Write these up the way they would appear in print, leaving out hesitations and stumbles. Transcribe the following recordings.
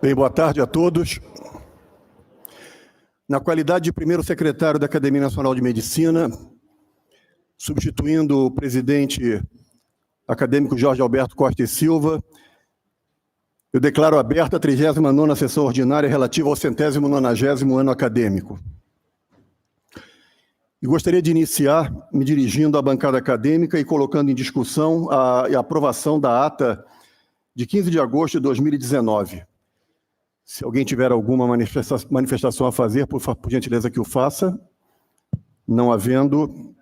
Bem, boa tarde a todos. Na qualidade de primeiro secretário da Academia Nacional de Medicina, substituindo o presidente acadêmico Jorge Alberto Costa e Silva, eu declaro aberta a 39ª sessão ordinária relativa ao 190º ano acadêmico. E gostaria de iniciar me dirigindo à bancada acadêmica e colocando em discussão a aprovação da ata de 15 de agosto de 2019. Se alguém tiver alguma manifestação a fazer, por gentileza que o faça. Não havendo,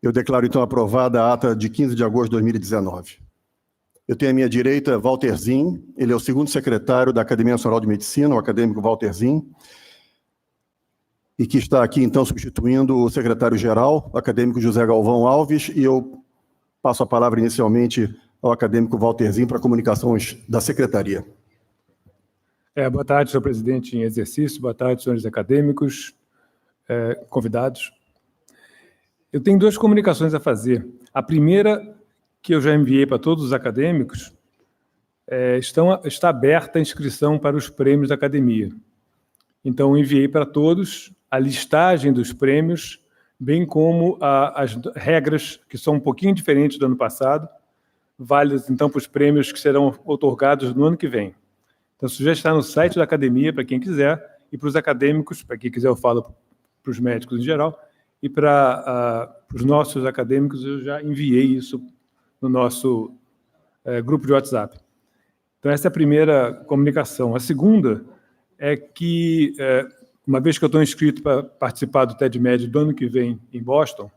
eu declaro então aprovada a ata de 15 de agosto de 2019. Eu tenho à minha direita Walter Zin, ele é o segundo secretário da Academia Nacional de Medicina, o acadêmico Walter Zin, e que está aqui então substituindo o secretário-geral, o acadêmico José Galvão Alves, e eu passo a palavra inicialmente ao acadêmico Walter Zin para comunicações da secretaria. Boa tarde, senhor presidente em exercício, boa tarde, senhores acadêmicos, convidados. Eu tenho duas comunicações a fazer. A primeira, que eu já enviei para todos os acadêmicos, está aberta a inscrição para os prêmios da academia. Então, eu enviei para todos a listagem dos prêmios, bem como as regras, que são um pouquinho diferentes do ano passado, válidas, então, para os prêmios que serão outorgados no ano que vem. Então, isso já está no site da academia, para quem quiser, e para os acadêmicos, para quem quiser eu falo para os médicos em geral, e para os nossos acadêmicos eu já enviei isso no nosso grupo de WhatsApp. Então, essa é a primeira comunicação. A segunda é que, uma vez que eu estou inscrito para participar do TEDMED do ano que vem em Boston,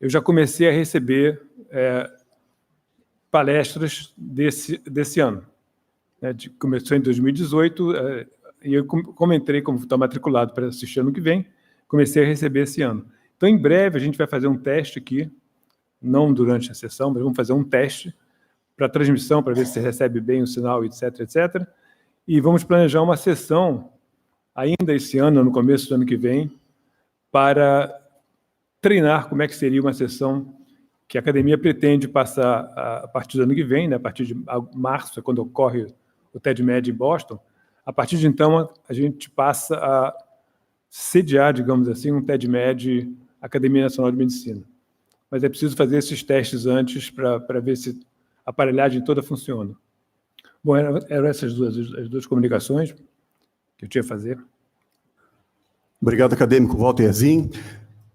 eu já comecei a receber palestras desse ano. Começou em 2018, e eu, como entrei, como estou matriculado para assistir ano que vem, comecei a receber esse ano. Então, em breve, a gente vai fazer um teste aqui, não durante a sessão, mas vamos fazer um teste para transmissão, para ver se recebe bem o sinal, etc., etc., e vamos planejar uma sessão, ainda esse ano, no começo do ano que vem, para treinar como é que seria uma sessão que a academia pretende passar a partir do ano que vem, né, a partir de março, é quando ocorre o TEDMED em Boston. A partir de então, a gente passa a sediar, digamos assim, um TEDMED Academia Nacional de Medicina. Mas é preciso fazer esses testes antes para ver se a aparelhagem toda funciona. Bom, eram essas as duas comunicações que eu tinha a fazer. Obrigado, acadêmico Walter Zin.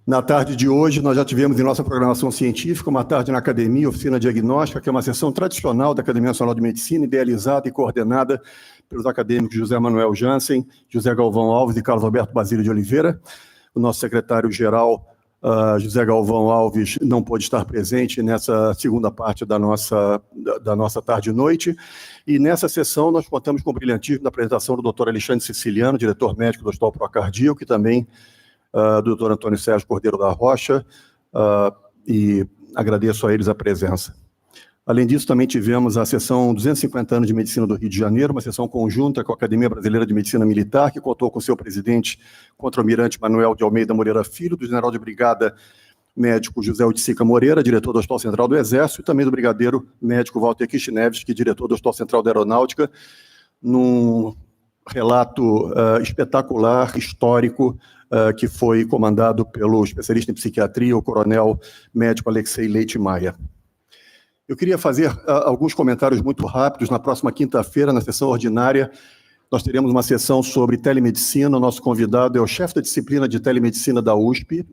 Na tarde de hoje, nós já tivemos em nossa programação científica uma tarde na Academia, oficina diagnóstica, que é uma sessão tradicional da Academia Nacional de Medicina, idealizada e coordenada pelos acadêmicos José Manuel Jansen, José Galvão Alves e Carlos Alberto Basílio de Oliveira. O nosso secretário-geral, José Galvão Alves, não pôde estar presente nessa segunda parte da nossa tarde e noite. E nessa sessão nós contamos com o brilhantismo da apresentação do Dr. Alexandre Siciliano, diretor médico do Hospital Procardíaco, que também do Dr. Antônio Sérgio Cordeiro da Rocha, e agradeço a eles a presença. Além disso, também tivemos a sessão 250 anos de Medicina do Rio de Janeiro, uma sessão conjunta com a Academia Brasileira de Medicina Militar, que contou com seu presidente, contra-almirante Manuel de Almeida Moreira Filho, do general de brigada médico José Oiticica Moreira, diretor do Hospital Central do Exército, e também do brigadeiro médico Walter Kishnevski, diretor do Hospital Central da Aeronáutica, num relato espetacular, histórico, que foi comandado pelo especialista em psiquiatria, o coronel médico Alexei Leite Maia. Eu queria fazer alguns comentários muito rápidos. Na próxima quinta-feira, na sessão ordinária, nós teremos uma sessão sobre telemedicina. O nosso convidado é o chefe da disciplina de telemedicina da USP,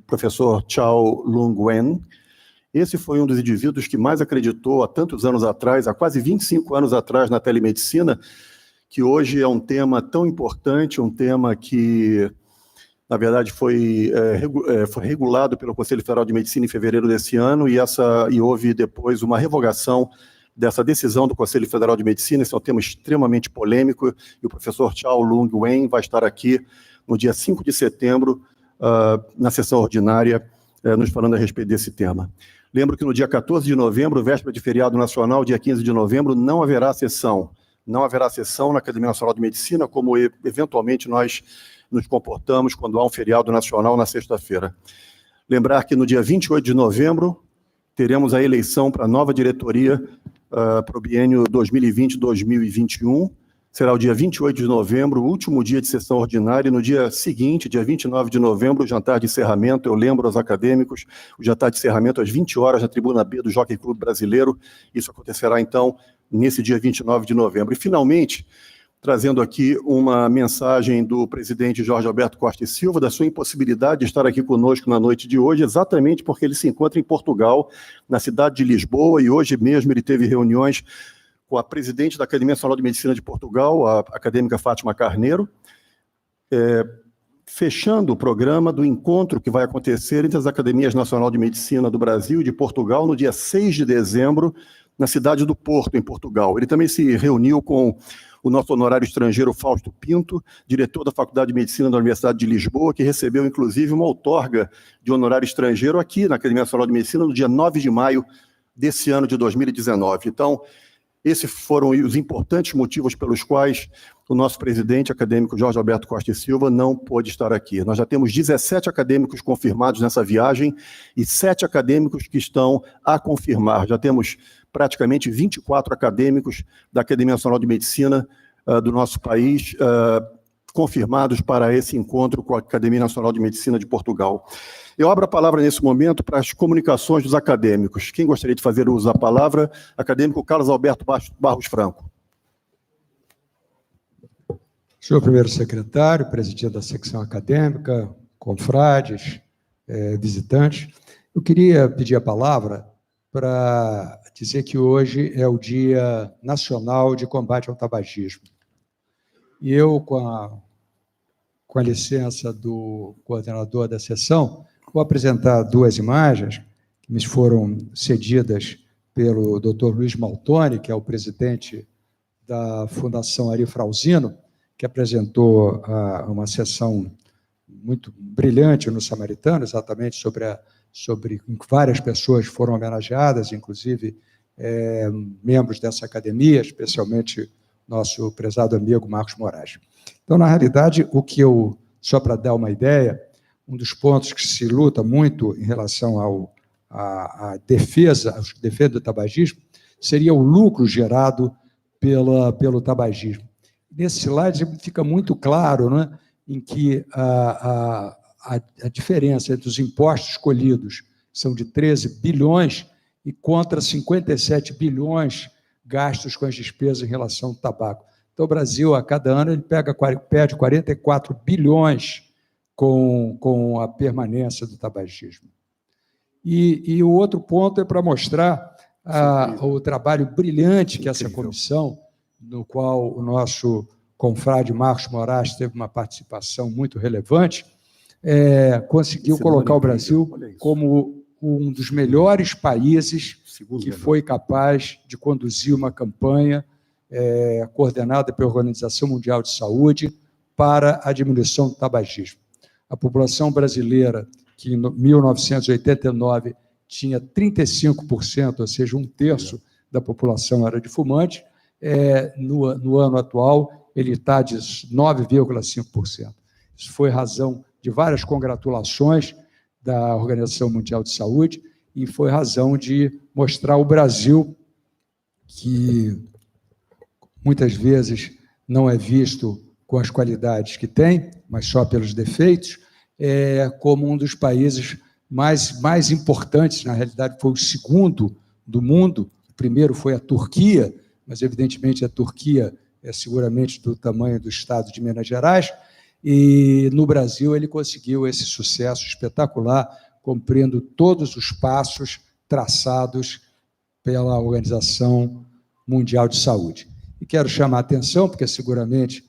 professor Chao Lung Wen. Esse foi um dos indivíduos que mais acreditou há tantos anos atrás, há quase 25 anos atrás, na telemedicina, que hoje é um tema tão importante, um tema que, na verdade, foi regulado pelo Conselho Federal de Medicina em fevereiro desse ano, e houve depois uma revogação dessa decisão do Conselho Federal de Medicina. Esse é um tema extremamente polêmico, e o professor Chao Lung Wen vai estar aqui no dia 5 de setembro, na sessão ordinária, nos falando a respeito desse tema. Lembro que no dia 14 de novembro, véspera de feriado nacional, dia 15 de novembro, não haverá sessão. Não haverá sessão na Academia Nacional de Medicina, como eventualmente nós nos comportamos quando há um feriado nacional na sexta-feira. Lembrar que no dia 28 de novembro teremos a eleição para a nova diretoria para o biênio 2020-2021. Será o dia 28 de novembro, o último dia de sessão ordinária, e no dia seguinte, dia 29 de novembro, o jantar de encerramento. Eu lembro aos acadêmicos, o jantar de encerramento às 20 horas na tribuna B do Jockey Clube Brasileiro. Isso acontecerá, então, nesse dia 29 de novembro. E, finalmente, trazendo aqui uma mensagem do presidente Jorge Alberto Costa e Silva, da sua impossibilidade de estar aqui conosco na noite de hoje, exatamente porque ele se encontra em Portugal, na cidade de Lisboa, e hoje mesmo ele teve reuniões com a presidente da Academia Nacional de Medicina de Portugal, a acadêmica Fátima Carneiro, fechando o programa do encontro que vai acontecer entre as Academias Nacional de Medicina do Brasil e de Portugal no dia 6 de dezembro, na cidade do Porto, em Portugal. Ele também se reuniu com o nosso honorário estrangeiro Fausto Pinto, diretor da Faculdade de Medicina da Universidade de Lisboa, que recebeu, inclusive, uma outorga de honorário estrangeiro aqui na Academia Nacional de Medicina no dia 9 de maio desse ano de 2019. Então, esses foram os importantes motivos pelos quais o nosso presidente acadêmico Jorge Alberto Costa e Silva não pôde estar aqui. Nós já temos 17 acadêmicos confirmados nessa viagem e 7 acadêmicos que estão a confirmar. Já temos praticamente 24 acadêmicos da Academia Nacional de Medicina do nosso país confirmados para esse encontro com a Academia Nacional de Medicina de Portugal. Eu abro a palavra nesse momento para as comunicações dos acadêmicos. Quem gostaria de fazer uso da palavra? Acadêmico Carlos Alberto Barros Franco. Senhor primeiro secretário, presidente da secção acadêmica, confrades, visitantes, eu queria pedir a palavra para dizer que hoje é o Dia Nacional de Combate ao Tabagismo. E eu, com a licença do coordenador da sessão, vou apresentar 2 imagens que me foram cedidas pelo Dr. Luiz Maltoni, que é o presidente da Fundação Ari Frausino, que apresentou uma sessão muito brilhante no Samaritano, exatamente sobre várias pessoas foram homenageadas, inclusive membros dessa academia, especialmente nosso prezado amigo Marcos Moraes. Então, na realidade, só para dar uma ideia, um dos pontos que se luta muito em relação à defesa do tabagismo seria o lucro gerado pelo tabagismo. Nesse slide fica muito claro, né, em que a diferença entre os impostos colhidos são de 13 bilhões e contra 57 bilhões gastos com as despesas em relação ao tabaco. Então, o Brasil, a cada ano, ele perde 44 bilhões com a permanência do tabagismo. E o outro ponto é para mostrar o trabalho brilhante que essa comissão, no qual o nosso confrade Marcos Moraes teve uma participação muito relevante, conseguiu colocar o Brasil como um dos melhores países que foi capaz de conduzir uma campanha coordenada pela Organização Mundial de Saúde para a diminuição do tabagismo. A população brasileira, que em 1989 tinha 35%, ou seja, 1/3 da população era de fumante, no ano atual ele está de 9,5%. Isso foi razão de várias congratulações da Organização Mundial de Saúde e foi razão de mostrar o Brasil, que muitas vezes não é visto com as qualidades que tem, mas só pelos defeitos, como um dos países mais importantes. Na realidade, foi o segundo do mundo. O primeiro foi a Turquia, mas, evidentemente, a Turquia é seguramente do tamanho do estado de Minas Gerais, e no Brasil ele conseguiu esse sucesso espetacular, cumprindo todos os passos traçados pela Organização Mundial de Saúde. E quero chamar a atenção, porque seguramente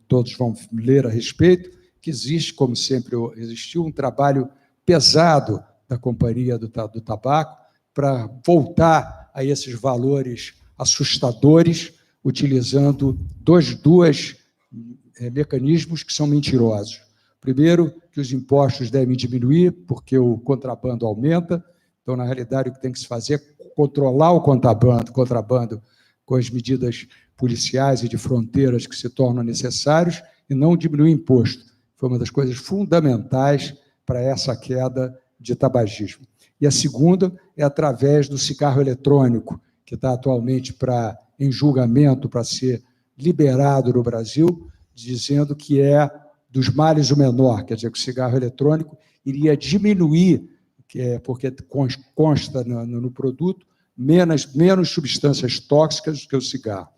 todos vão ler a respeito, que existe, como sempre existiu, um trabalho pesado da Companhia do Tabaco para voltar a esses valores assustadores, utilizando dois mecanismos que são mentirosos. Primeiro, que os impostos devem diminuir, porque o contrabando aumenta. Então, na realidade, o que tem que se fazer é controlar o contrabando com as medidas policiais e de fronteiras que se tornam necessários e não diminuir o imposto. Foi uma das coisas fundamentais para essa queda de tabagismo. E a segunda é através do cigarro eletrônico, que está atualmente em julgamento para ser liberado no Brasil, dizendo que é dos males o menor, quer dizer, que o cigarro eletrônico iria diminuir, porque consta no produto, menos substâncias tóxicas do que o cigarro.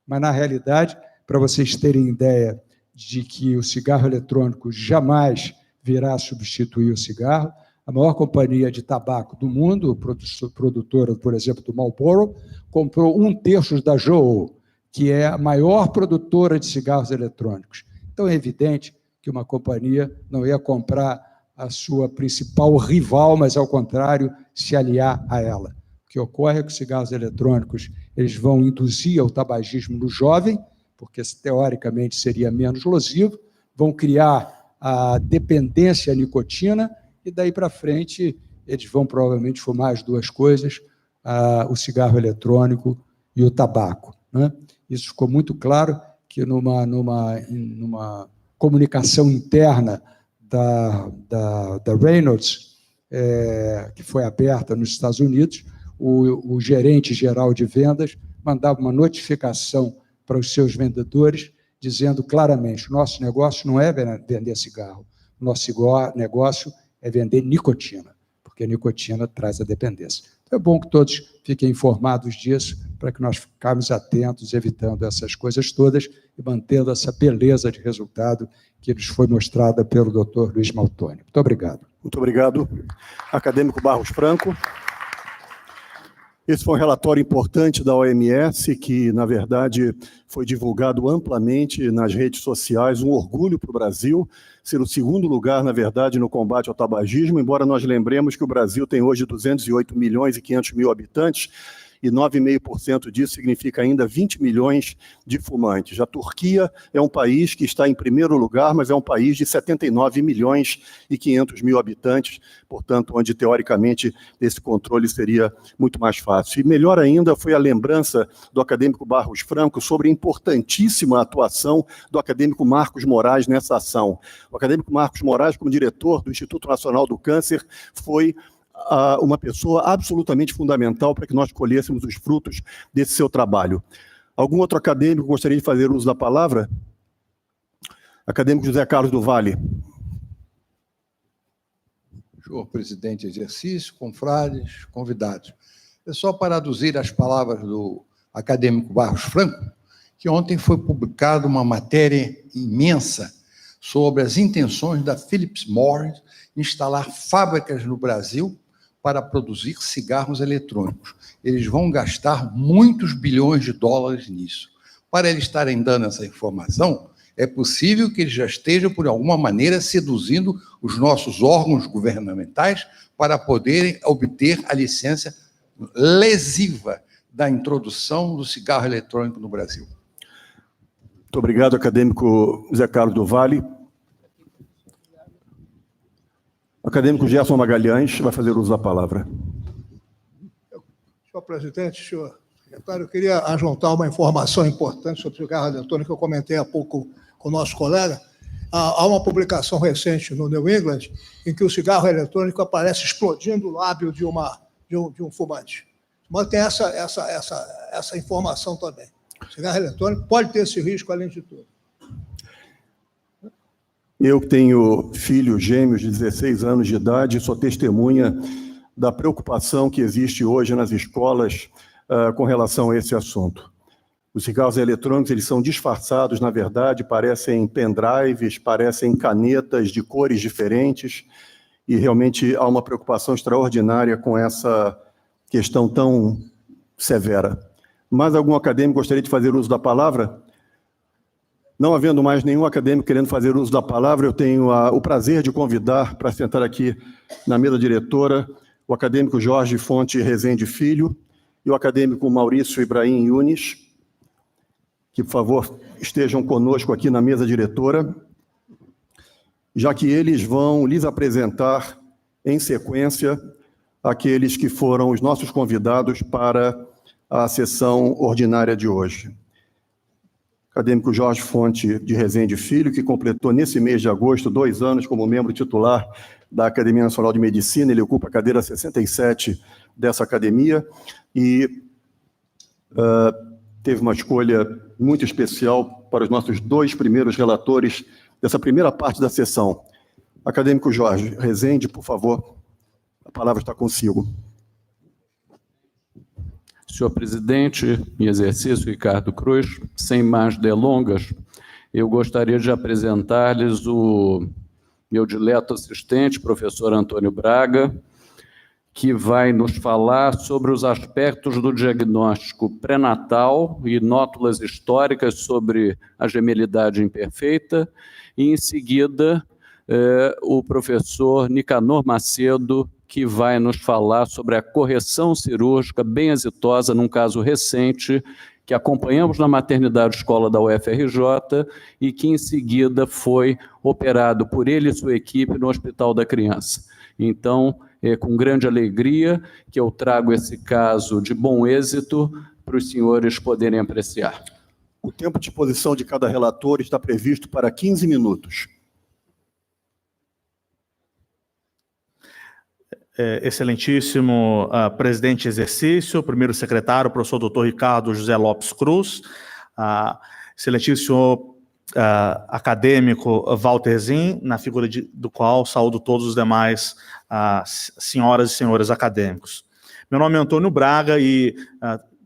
Mas, na realidade, para vocês terem ideia de que o cigarro eletrônico jamais virá substituir o cigarro, a maior companhia de tabaco do mundo, produtora, por exemplo, do Marlboro, comprou 1/3 da Juul, que é a maior produtora de cigarros eletrônicos. Então, é evidente que uma companhia não ia comprar a sua principal rival, mas, ao contrário, se aliar a ela. O que ocorre é que os cigarros eletrônicos eles vão induzir ao tabagismo no jovem, porque, teoricamente, seria menos lesivo, vão criar a dependência à nicotina, e daí para frente eles vão provavelmente fumar as duas coisas, o cigarro eletrônico e o tabaco, né? Isso ficou muito claro que numa comunicação interna da Reynolds, que foi aberta nos Estados Unidos, o gerente geral de vendas mandava uma notificação para os seus vendedores, dizendo claramente: o nosso negócio não é vender cigarro, o nosso negócio é vender nicotina, porque a nicotina traz a dependência. Então, é bom que todos fiquem informados disso, para que nós ficarmos atentos, evitando essas coisas todas e mantendo essa beleza de resultado que nos foi mostrada pelo Dr. Luiz Maltoni. Muito obrigado. Muito obrigado, acadêmico Barros Franco. Esse foi um relatório importante da OMS, que, na verdade, foi divulgado amplamente nas redes sociais, um orgulho para o Brasil, ser o segundo lugar, na verdade, no combate ao tabagismo, embora nós lembremos que o Brasil tem hoje 208 milhões e 500 mil habitantes, e 9,5% disso significa ainda 20 milhões de fumantes. A Turquia é um país que está em primeiro lugar, mas é um país de 79 milhões e 500 mil habitantes, portanto, onde, teoricamente, esse controle seria muito mais fácil. E melhor ainda foi a lembrança do acadêmico Barros Franco sobre a importantíssima atuação do acadêmico Marcos Moraes nessa ação. O acadêmico Marcos Moraes, como diretor do Instituto Nacional do Câncer, foi uma pessoa absolutamente fundamental para que nós colhêssemos os frutos desse seu trabalho. Algum outro acadêmico gostaria de fazer uso da palavra? Acadêmico José Carlos do Vale. Senhor presidente em exercício, confrades, convidados. É só para aduzir as palavras do acadêmico Barros Franco, que ontem foi publicada uma matéria imensa sobre as intenções da Philip Morris instalar fábricas no Brasil para produzir cigarros eletrônicos. Eles vão gastar muitos bilhões de dólares nisso. Para eles estarem dando essa informação, é possível que eles já estejam, por alguma maneira, seduzindo os nossos órgãos governamentais para poderem obter a licença lesiva da introdução do cigarro eletrônico no Brasil. Muito obrigado, acadêmico José Carlos do Vale. O acadêmico Gerson Magalhães vai fazer uso da palavra. Senhor presidente, senhor secretário, eu queria ajuntar uma informação importante sobre o cigarro eletrônico que eu comentei há pouco com o nosso colega. Há uma publicação recente no New England em que o cigarro eletrônico aparece explodindo o lábio de um fumante. Mas tem essa informação também. O cigarro eletrônico pode ter esse risco, além de tudo. Eu tenho filhos gêmeos de 16 anos de idade e sou testemunha da preocupação que existe hoje nas escolas com relação a esse assunto. Os cigarros eletrônicos, eles são disfarçados, na verdade, parecem pendrives, parecem canetas de cores diferentes, e realmente há uma preocupação extraordinária com essa questão tão severa. Mais algum acadêmico gostaria de fazer uso da palavra? Não havendo mais nenhum acadêmico querendo fazer uso da palavra, eu tenho o prazer de convidar para sentar aqui na mesa diretora o acadêmico Jorge Fonte Rezende Filho e o acadêmico Maurício Ibrahim Yunis, que, por favor, estejam conosco aqui na mesa diretora, já que eles vão lhes apresentar, em sequência, aqueles que foram os nossos convidados para a sessão ordinária de hoje. Acadêmico Jorge Fonte de Rezende Filho, que completou nesse mês de agosto 2 anos como membro titular da Academia Nacional de Medicina, ele ocupa a cadeira 67 dessa academia, e teve uma escolha muito especial para os nossos 2 primeiros relatores dessa primeira parte da sessão. Acadêmico Jorge Rezende, por favor, a palavra está consigo. Senhor presidente, em exercício, Ricardo Cruz, sem mais delongas, eu gostaria de apresentar-lhes o meu dileto assistente, professor Antônio Braga, que vai nos falar sobre os aspectos do diagnóstico pré-natal e nótulas históricas sobre a gemelidade imperfeita, e, em seguida, o professor Nicanor Macedo, que vai nos falar sobre a correção cirúrgica bem exitosa num caso recente que acompanhamos na maternidade escola da UFRJ e que, em seguida, foi operado por ele e sua equipe no Hospital da Criança. Então, é com grande alegria que eu trago esse caso de bom êxito para os senhores poderem apreciar. O tempo de exposição de cada relator está previsto para 15 minutos. Excelentíssimo presidente em exercício, primeiro secretário, professor Dr. Ricardo José Lopes Cruz, excelentíssimo acadêmico Walter Zin, na figura do qual saúdo todos os demais senhoras e senhores acadêmicos. Meu nome é Antônio Braga e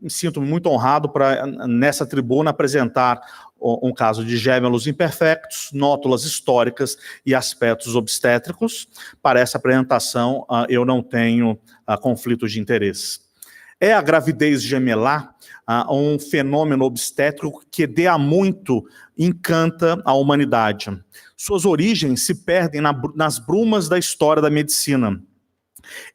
me sinto muito honrado para, nessa tribuna, apresentar um caso de gêmeos imperfectos, nótulas históricas e aspectos obstétricos. Para essa apresentação, eu não tenho conflito de interesse. É a gravidez gemelar um fenômeno obstétrico que de há muito encanta a humanidade. Suas origens se perdem nas brumas da história da medicina.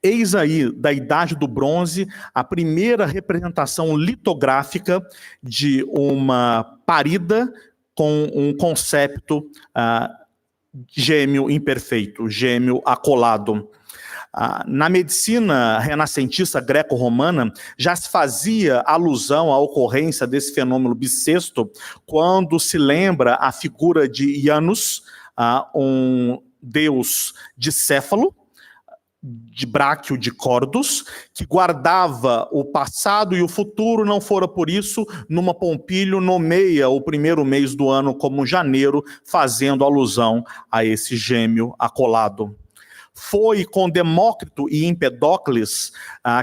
Eis aí, da Idade do Bronze, a primeira representação litográfica de uma parida com um concepto gêmeo imperfeito, gêmeo acolado. Na medicina renascentista greco-romana, já se fazia alusão à ocorrência desse fenômeno bissexto quando se lembra a figura de Janus, um deus de Céfalo, de Bráquio de Cordus, que guardava o passado e o futuro, não fora por isso, numa Pompílio nomeia o primeiro mês do ano como janeiro, fazendo alusão a esse gêmeo acolado. Foi com Demócrito e Empedocles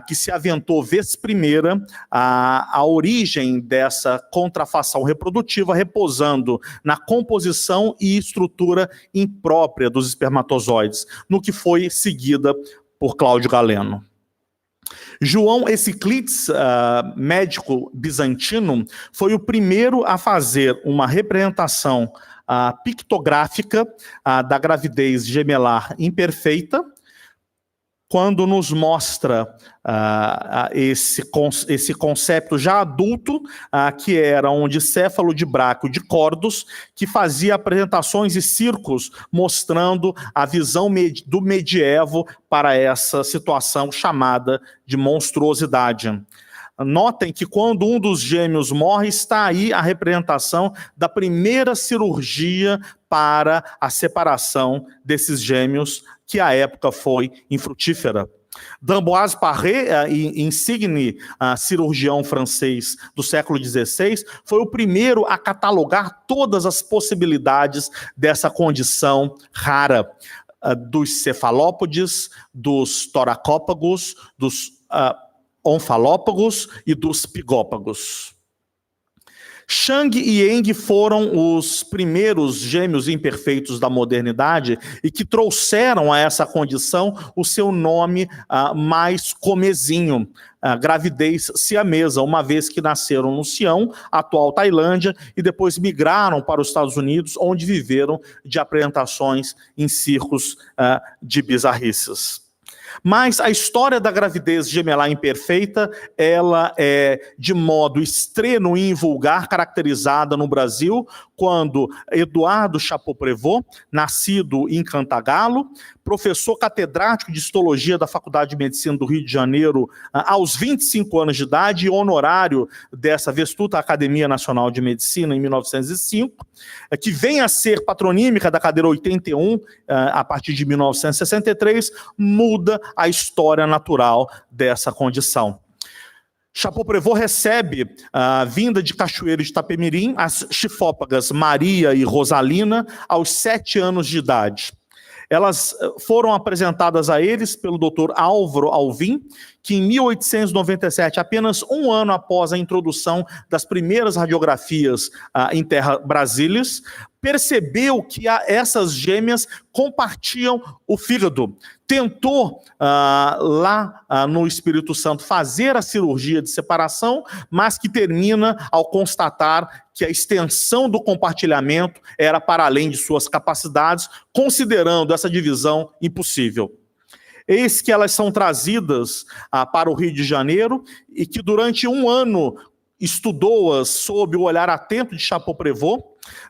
que se aventou vez primeira a origem dessa contrafação reprodutiva, repousando na composição e estrutura imprópria dos espermatozoides, no que foi seguida por Cláudio Galeno. João Escíclides, médico bizantino, foi o primeiro a fazer uma representação pictográfica da gravidez gemelar imperfeita, quando nos mostra esse conceito já adulto, que era um dicéfalo de Bráquio de Cordus, que fazia apresentações e circos mostrando a visão do medievo para essa situação chamada de monstruosidade. Notem que quando um dos gêmeos morre, está aí a representação da primeira cirurgia para a separação desses gêmeos, que à época foi infrutífera. d'Amboise Paré, insigne cirurgião francês do século XVI, foi o primeiro a catalogar todas as possibilidades dessa condição rara, dos cefalópodes, dos toracópagos, dos onfalópagos e dos pigópagos. Shang e Eng foram os primeiros gêmeos imperfeitos da modernidade e que trouxeram a essa condição o seu nome mais comezinho, gravidez siamesa, uma vez que nasceram no Sião, atual Tailândia, e depois migraram para os Estados Unidos, onde viveram de apresentações em circos de bizarrices. Mas a história da gravidez gemelar imperfeita, ela é de modo extremo e invulgar caracterizada no Brasil, quando Eduardo Chapoprevot, nascido em Cantagalo, professor catedrático de histologia da Faculdade de Medicina do Rio de Janeiro aos 25 anos de idade e honorário dessa vestusta Academia Nacional de Medicina em 1905, que vem a ser patronímica da cadeira 81 a partir de 1963, muda a história natural dessa condição. Chapoprevot recebe, vinda de Cachoeiro de Itapemirim, as chifópagas Maria e Rosalina, aos 7 anos de idade. Elas foram apresentadas a eles pelo Dr. Álvaro Alvim, que em 1897, apenas um ano após a introdução das primeiras radiografias em terra brasílias, percebeu que essas gêmeas compartilham o fígado. Tentou, lá no Espírito Santo, fazer a cirurgia de separação, mas que termina ao constatar que a extensão do compartilhamento era para além de suas capacidades, considerando essa divisão impossível. Eis que elas são trazidas para o Rio de Janeiro e que durante um ano estudou-as sob o olhar atento de Chapoprevot.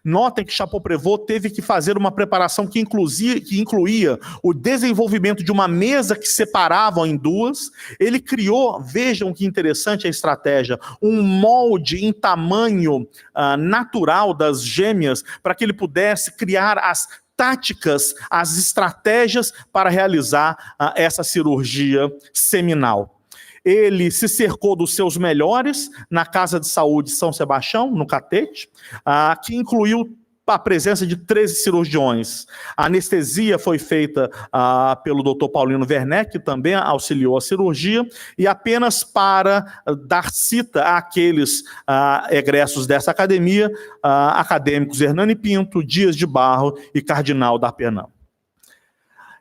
Notem que Chapoprevot teve que fazer uma preparação que incluía o desenvolvimento de uma mesa que separava em duas. Ele criou, vejam que interessante a estratégia, um molde em tamanho natural das gêmeas para que ele pudesse criar as táticas, as estratégias para realizar essa cirurgia seminal. Ele se cercou dos seus melhores na Casa de Saúde São Sebastião, no Catete, que incluiu a presença de 13 cirurgiões. A anestesia foi feita pelo Dr. Paulino Werneck, que também auxiliou a cirurgia, e apenas para dar cita àqueles egressos dessa academia, acadêmicos Hernani Pinto, Dias de Barro e Cardinal D'Arpenam.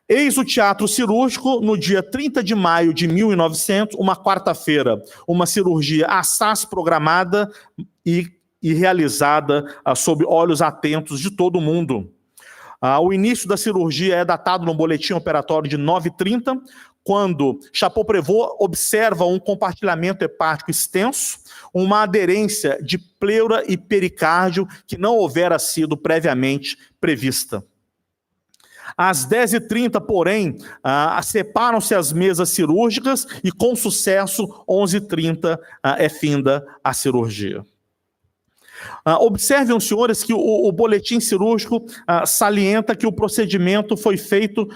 Eis o teatro cirúrgico no dia 30 de maio de 1900, uma quarta-feira, uma cirurgia assaz programada e realizada sob olhos atentos de todo mundo. O início da cirurgia é datado no boletim operatório de 9h30, quando Chapoprevot observa um compartilhamento hepático extenso, uma aderência de pleura e pericárdio que não houvera sido previamente prevista. Às 10h30, porém, separam-se as mesas cirúrgicas e, com sucesso, 11h30 é finda a cirurgia. Observem, senhores, que o boletim cirúrgico salienta que o procedimento foi feito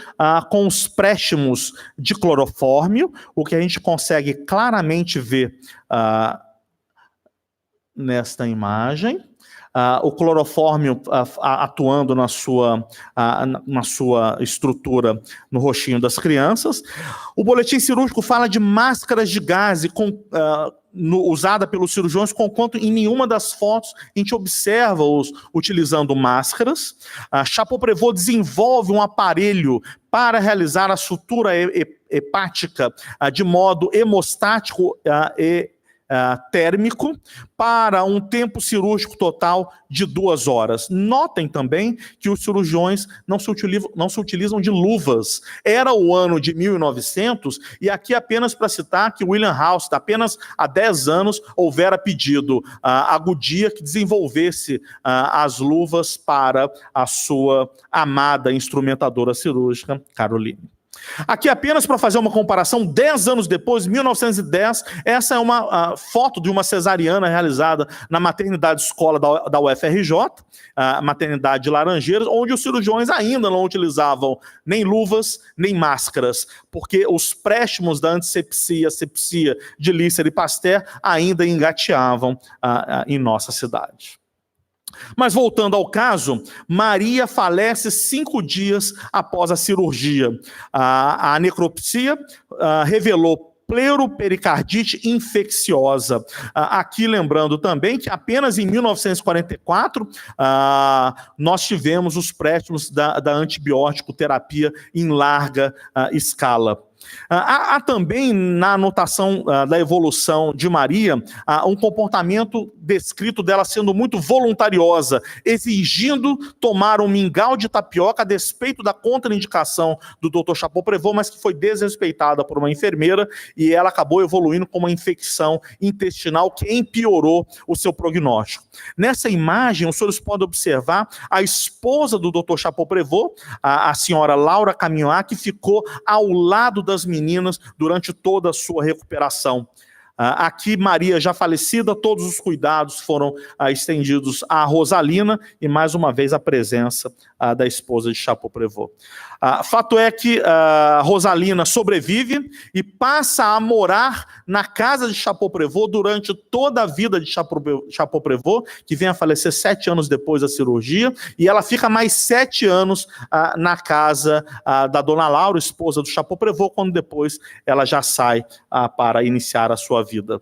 com os préstimos de clorofórmio, o que a gente consegue claramente ver nesta imagem. O clorofórmio atuando na sua estrutura no rostinho das crianças. O boletim cirúrgico fala de máscaras de gaze usada pelos cirurgiões, conquanto em nenhuma das fotos a gente observa-os utilizando máscaras. Chapoprevot desenvolve um aparelho para realizar a sutura hepática de modo hemostático e térmico para um tempo cirúrgico total de 2 horas. Notem também que os cirurgiões não se utilizam de luvas. Era o ano de 1900 e aqui apenas para citar que William House, apenas há 10 anos, houvera pedido a Goodyear que desenvolvesse as luvas para a sua amada instrumentadora cirúrgica, Caroline. Aqui apenas para fazer uma comparação, 10 anos depois, 1910, essa é uma foto de uma cesariana realizada na maternidade escola da UFRJ, a maternidade de Laranjeiras, onde os cirurgiões ainda não utilizavam nem luvas, nem máscaras, porque os préstimos da antisepsia e asepsia de Lister e Pasteur ainda engateavam em nossa cidade. Mas voltando ao caso, Maria falece 5 dias após a cirurgia. A necropsia revelou pleuropericardite infecciosa. Aqui lembrando também que apenas em 1944 nós tivemos os préstimos da antibiótico terapia em larga escala. Há também, na anotação da evolução de Maria, um comportamento descrito dela sendo muito voluntariosa, exigindo tomar um mingau de tapioca a despeito da contraindicação do Dr. Chapoprevot, mas que foi desrespeitada por uma enfermeira e ela acabou evoluindo com uma infecção intestinal que empeorou o seu prognóstico. Nessa imagem, os senhores podem observar a esposa do Dr. Chapoprevot, a senhora Laura Caminhoá, que ficou ao lado das meninas durante toda a sua recuperação. Aqui, Maria já falecida, todos os cuidados foram estendidos à Rosalina e, mais uma vez, a presença da esposa de Chapeau-Prévot. Fato é que Rosalina sobrevive e passa a morar na casa de Chapeau-Prévot durante toda a vida de Chapeau-Prévot, que vem a falecer 7 anos depois da cirurgia, e ela fica mais 7 anos na casa da dona Laura, esposa do Chapeau-Prévot, quando depois ela já sai para iniciar a sua vida.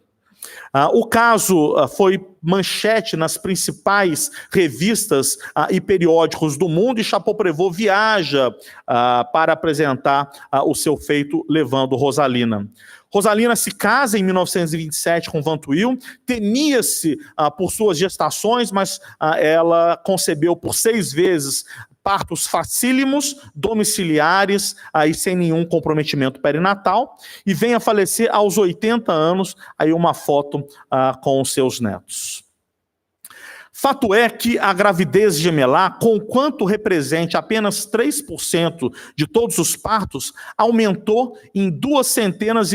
O caso foi manchete nas principais revistas e periódicos do mundo, e Chapeau-Prévot viaja para apresentar o seu feito levando Rosalina. Rosalina se casa em 1927 com Ventouil, temia-se por suas gestações, mas ela concebeu por 6 vezes partos facílimos, domiciliares e sem nenhum comprometimento perinatal, e vem a falecer aos 80 anos, aí uma foto com os seus netos. Fato é que a gravidez gemelar, conquanto represente apenas 3% de todos os partos, aumentou em 2,5 centenas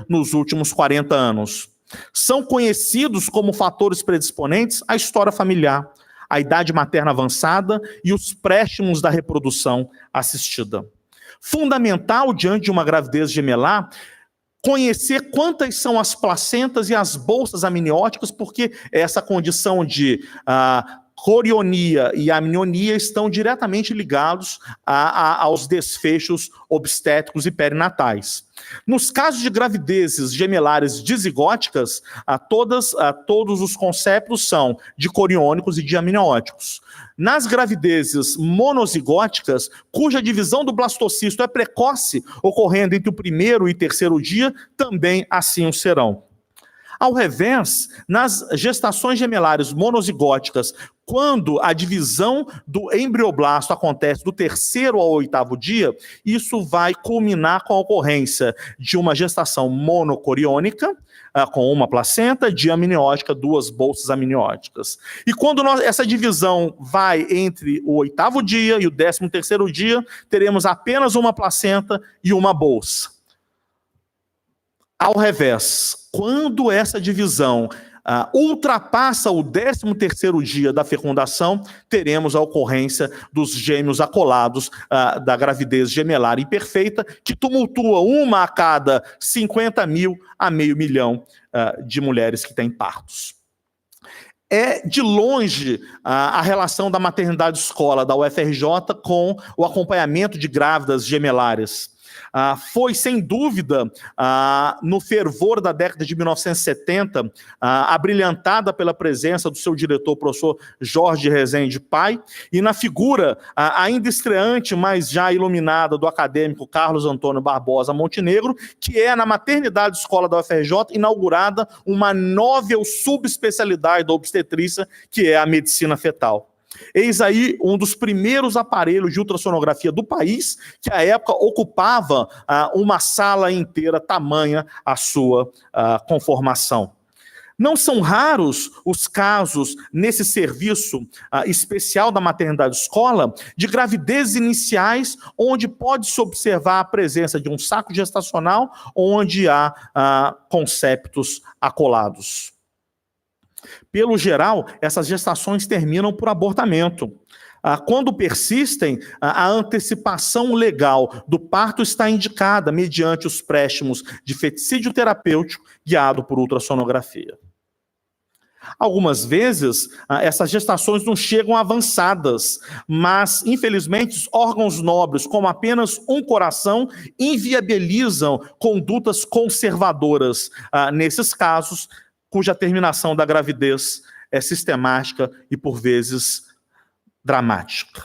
nos últimos 40 anos. São conhecidos como fatores predisponentes a história familiar, a idade materna avançada e os préstimos da reprodução assistida. Fundamental, diante de uma gravidez gemelar, conhecer quantas são as placentas e as bolsas amnióticas, porque essa condição de corionia e amnionia estão diretamente ligados aos desfechos obstétricos e perinatais. Nos casos de gravidezes gemelares dizigóticas, todos os conceptos são de coriônicos e de amnióticos. Nas gravidezes monozigóticas, cuja divisão do blastocisto é precoce, ocorrendo entre o 1º e 3º dia, também assim o serão. Ao revés, nas gestações gemelares monozigóticas, quando a divisão do embrioblasto acontece do 3º ao 8º dia, isso vai culminar com a ocorrência de uma gestação monocoriônica, com uma placenta, de amniótica, 2 bolsas amnióticas. E quando essa divisão vai entre o 8º dia e o 13º dia, teremos apenas uma placenta e uma bolsa. Ao revés, quando essa divisão ultrapassa o 13º dia da fecundação, teremos a ocorrência dos gêmeos acolados da gravidez gemelar imperfeita, que tumultua uma a cada 50.000 a 500.000 de mulheres que têm partos. É de longe a relação da maternidade escola da UFRJ com o acompanhamento de grávidas gemelares. Foi, sem dúvida, no fervor da década de 1970, abrilhantada pela presença do seu diretor, professor Jorge Rezende Pai, e na figura ainda estreante, mas já iluminada, do acadêmico Carlos Antônio Barbosa Montenegro, que é, na maternidade escola da UFRJ, inaugurada uma novel subespecialidade da obstetrícia, que é a medicina fetal. Eis aí um dos primeiros aparelhos de ultrassonografia do país, que à época ocupava uma sala inteira, tamanha a sua conformação. Não são raros os casos nesse serviço especial da maternidade escola de gravidezes iniciais, onde pode-se observar a presença de um saco gestacional, onde há conceptos acolados. Pelo geral, essas gestações terminam por abortamento. Quando persistem, a antecipação legal do parto está indicada mediante os préstimos de feticídio terapêutico guiado por ultrassonografia. Algumas vezes, essas gestações não chegam avançadas, mas, infelizmente, os órgãos nobres, como apenas um coração, inviabilizam condutas conservadoras nesses casos, cuja terminação da gravidez é sistemática e, por vezes, dramática.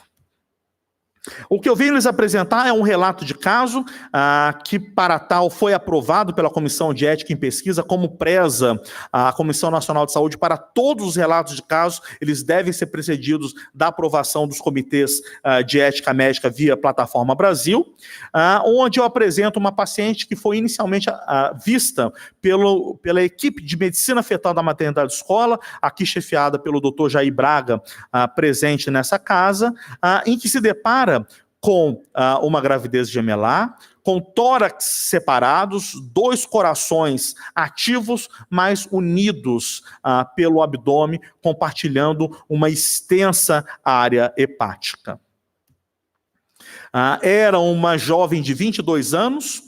O que eu venho lhes apresentar é um relato de caso que, para tal, foi aprovado pela Comissão de Ética em Pesquisa, como preza a Comissão Nacional de Saúde. Para todos os relatos de casos, eles devem ser precedidos da aprovação dos comitês de ética médica via Plataforma Brasil, onde eu apresento uma paciente que foi inicialmente vista pela equipe de medicina fetal da maternidade escola, aqui chefiada pelo Dr. Jair Braga, presente nessa casa, em que se depara com uma gravidez gemelar, com tórax separados, 2 corações ativos, mas unidos pelo abdômen, compartilhando uma extensa área hepática. Era uma jovem de 22 anos,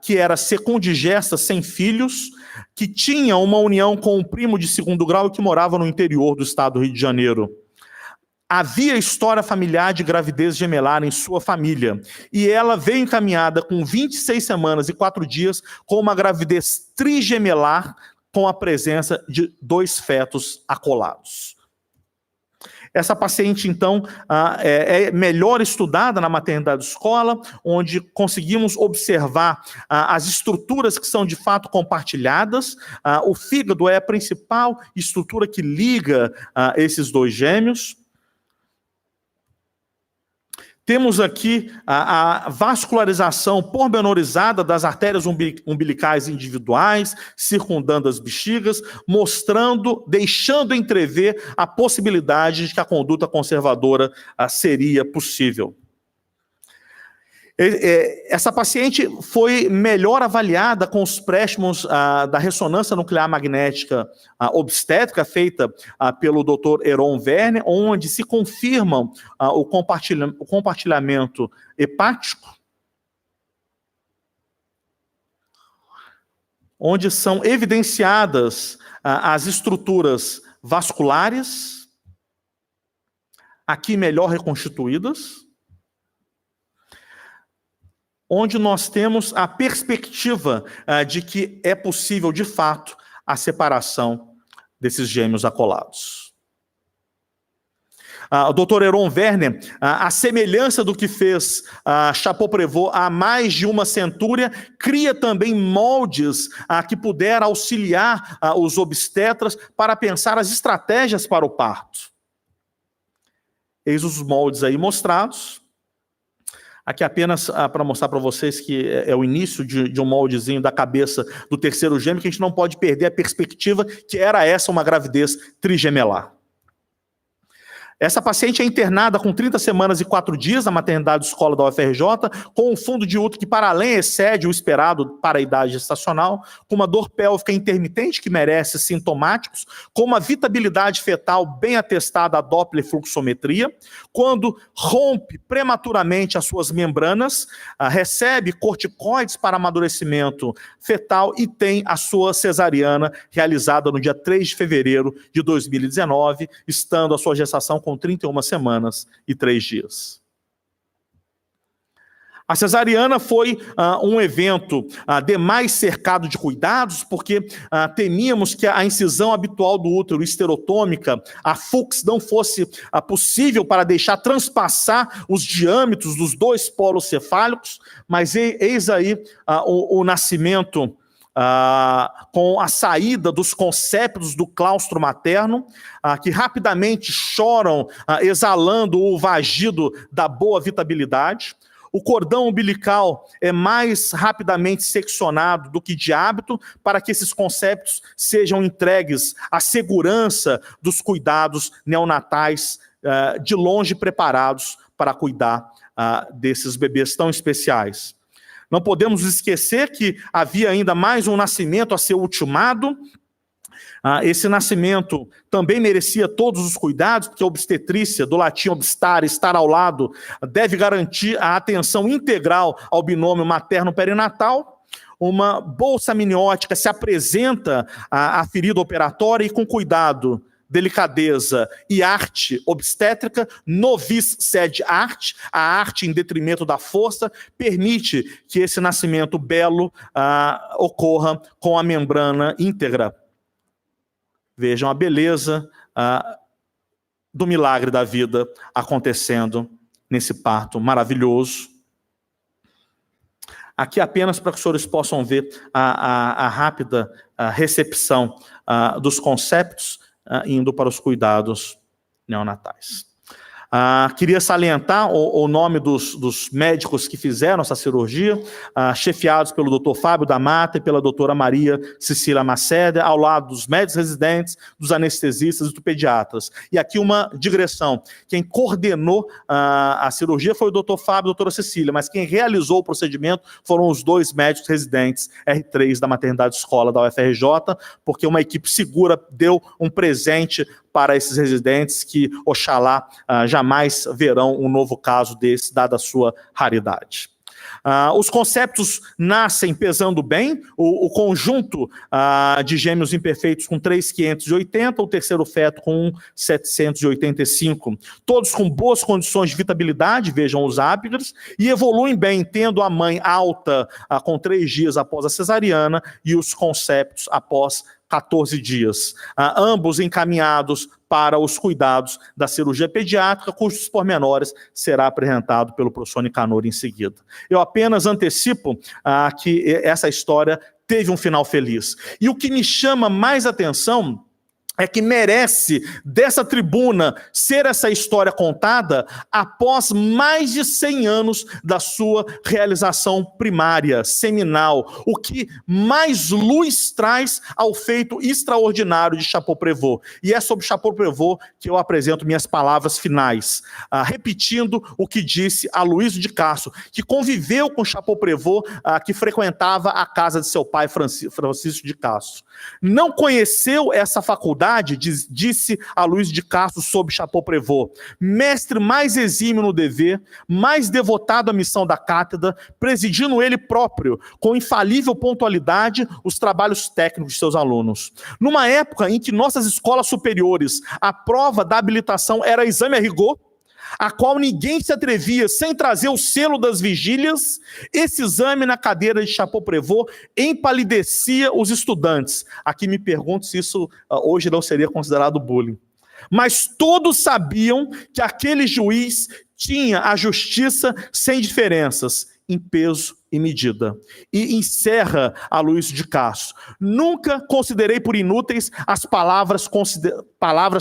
que era secundigesta, sem filhos, que tinha uma união com um primo de 2º grau e que morava no interior do estado do Rio de Janeiro. Havia história familiar de gravidez gemelar em sua família, e ela veio encaminhada com 26 semanas e 4 dias com uma gravidez trigemelar, com a presença de 2 fetos acolados. Essa paciente, então, é melhor estudada na maternidade escola, onde conseguimos observar as estruturas que são de fato compartilhadas. O fígado é a principal estrutura que liga esses 2 gêmeos. Temos aqui a vascularização pormenorizada das artérias umbilicais individuais, circundando as bexigas, deixando entrever a possibilidade de que a conduta conservadora seria possível. Essa paciente foi melhor avaliada com os préstimos da ressonância nuclear magnética obstétrica, feita pelo Dr. Heron Werner, onde se confirma o compartilhamento hepático, onde são evidenciadas as estruturas vasculares, aqui melhor reconstituídas, onde nós temos a perspectiva de que é possível, de fato, a separação desses gêmeos acolados. O Dr. Heron Werner, a semelhança do que fez Chapeau-Prévot há mais de uma centúria, cria também moldes que puderam auxiliar os obstetras para pensar as estratégias para o parto. Eis os moldes aí mostrados. Aqui apenas para mostrar para vocês que é o início de um moldezinho da cabeça do 3º gêmeo, que a gente não pode perder a perspectiva que era essa uma gravidez trigemelar. Essa paciente é internada com 30 semanas e 4 dias na maternidade escola da UFRJ, com um fundo de útero que para além excede o esperado para a idade gestacional, com uma dor pélvica intermitente que merece sintomáticos, com uma vitabilidade fetal bem atestada a Doppler fluxometria, quando rompe prematuramente as suas membranas, recebe corticoides para amadurecimento fetal e tem a sua cesariana realizada no dia 3 de fevereiro de 2019, estando a sua gestação com 31 semanas e 3 dias. A cesariana foi um evento demais cercado de cuidados, porque temíamos que a incisão habitual do útero esterotômica, a FUX, não fosse possível para deixar transpassar os diâmetros dos 2 polos cefálicos, mas eis aí o nascimento com a saída dos concéptos do claustro materno, que rapidamente choram, exalando o vagido da boa vitabilidade. O cordão umbilical é mais rapidamente seccionado do que de hábito, para que esses concéptos sejam entregues à segurança dos cuidados neonatais, de longe preparados para cuidar desses bebês tão especiais. Não podemos esquecer que havia ainda mais um nascimento a ser ultimado. Esse nascimento também merecia todos os cuidados, porque a obstetrícia, do latim obstare, estar ao lado, deve garantir a atenção integral ao binômio materno-perinatal. Uma bolsa amniótica se apresenta à ferida operatória e, com cuidado, delicadeza e arte obstétrica, novis sed arte, a arte em detrimento da força, permite que esse nascimento belo ocorra com a membrana íntegra. Vejam a beleza do milagre da vida acontecendo nesse parto maravilhoso. Aqui apenas para que os senhores possam ver a rápida recepção dos concéptos indo para os cuidados neonatais. Queria salientar o nome dos médicos que fizeram essa cirurgia, chefiados pelo Dr. Fábio da Mata e pela doutora Maria Cecília Maceda, ao lado dos médicos residentes, dos anestesistas e dos pediatras. E aqui uma digressão. Quem coordenou a cirurgia foi o Dr. Fábio e a doutora Cecília, mas quem realizou o procedimento foram os 2 médicos residentes R3 da maternidade escola da UFRJ, porque uma equipe segura deu um presente para esses residentes que, oxalá, jamais verão um novo caso desse, dada a sua raridade. Os conceptos nascem pesando bem, o conjunto de gêmeos imperfeitos com 3,580, o terceiro feto com 1,785, todos com boas condições de vitabilidade, vejam os ápices, e evoluem bem, tendo a mãe alta com 3 dias após a cesariana e os conceptos após 14 dias, ambos encaminhados para os cuidados da cirurgia pediátrica, cujos pormenores será apresentado pelo professor Nicanor em seguida. Eu apenas antecipo que essa história teve um final feliz. E o que me chama mais atenção é que merece dessa tribuna ser essa história contada após mais de 100 anos da sua realização primária, seminal, o que mais luz traz ao feito extraordinário de Chapeau-Prévot. E é sobre Chapeau-Prévot que eu apresento minhas palavras finais, repetindo o que disse Aloysio de Castro, que conviveu com Chapeau-Prévot, que frequentava a casa de seu pai, Francisco de Castro. Não conheceu essa faculdade, disse Aloysio de Castro sobre Chapeau-Prévot, mestre mais exímio no dever, mais devotado à missão da cátedra, presidindo ele próprio, com infalível pontualidade, os trabalhos técnicos de seus alunos. Numa época em que nossas escolas superiores, a prova da habilitação era exame a rigor, a qual ninguém se atrevia sem trazer o selo das vigílias, esse exame na cadeira de Chapeau-Prévot empalidecia os estudantes. Aqui me pergunto se isso hoje não seria considerado bullying. Mas todos sabiam que aquele juiz tinha a justiça sem diferenças, em peso e medida. E encerra Aloysio de Castro: nunca considerei por inúteis as palavras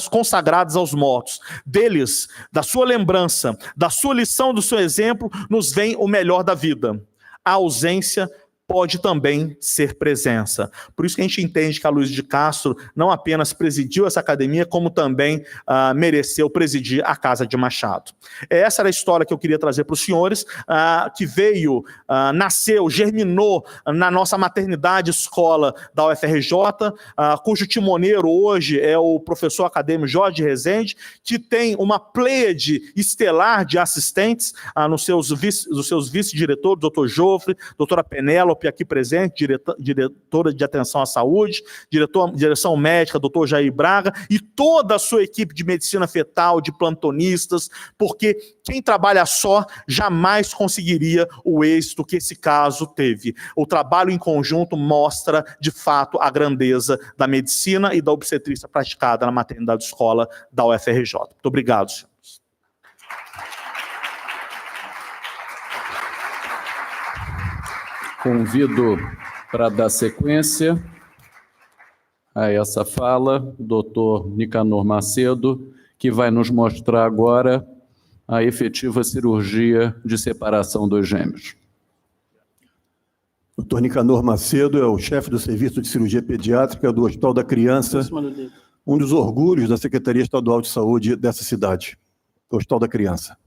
consagradas aos mortos. Deles, da sua lembrança, da sua lição, do seu exemplo, nos vem o melhor da vida. A ausência pode também ser presença. Por isso que a gente entende que Aloysio de Castro não apenas presidiu essa academia, como também mereceu presidir a Casa de Machado. Essa era a história que eu queria trazer para os senhores, que veio, nasceu, germinou na nossa maternidade escola da UFRJ, cujo timoneiro hoje é o professor acadêmico Jorge Rezende, que tem uma pleiade estelar de assistentes nos seus vice-diretores, doutor Jofre, doutora Penélope, aqui presente, diretora de atenção à saúde, direção médica, doutor Jair Braga, e toda a sua equipe de medicina fetal, de plantonistas, porque quem trabalha só jamais conseguiria o êxito que esse caso teve. O trabalho em conjunto mostra, de fato, a grandeza da medicina e da obstetrícia praticada na maternidade escola da UFRJ. Muito obrigado, senhores. Convido para dar sequência a essa fala o doutor Nicanor Macedo, que vai nos mostrar agora a efetiva cirurgia de separação dos gêmeos. Dr. Nicanor Macedo é o chefe do Serviço de Cirurgia Pediátrica do Hospital da Criança, um dos orgulhos da Secretaria Estadual de Saúde dessa cidade, do Hospital da Criança.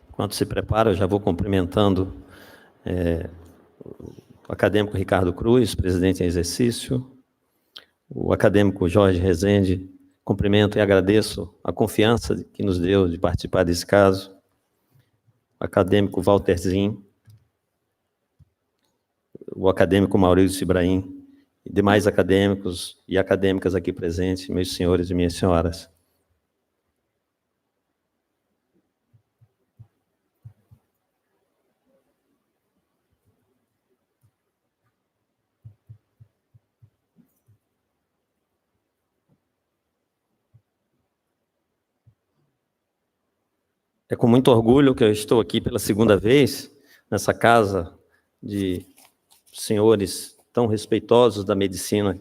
Enquanto se prepara, eu já vou cumprimentando o acadêmico Ricardo Cruz, presidente em exercício, o acadêmico Jorge Rezende, cumprimento e agradeço a confiança que nos deu de participar desse caso, o acadêmico Walter Zin, o acadêmico Maurício Ibrahim, e demais acadêmicos e acadêmicas aqui presentes, meus senhores e minhas senhoras. É com muito orgulho que eu estou aqui pela segunda vez, nessa casa de senhores tão respeitosos da medicina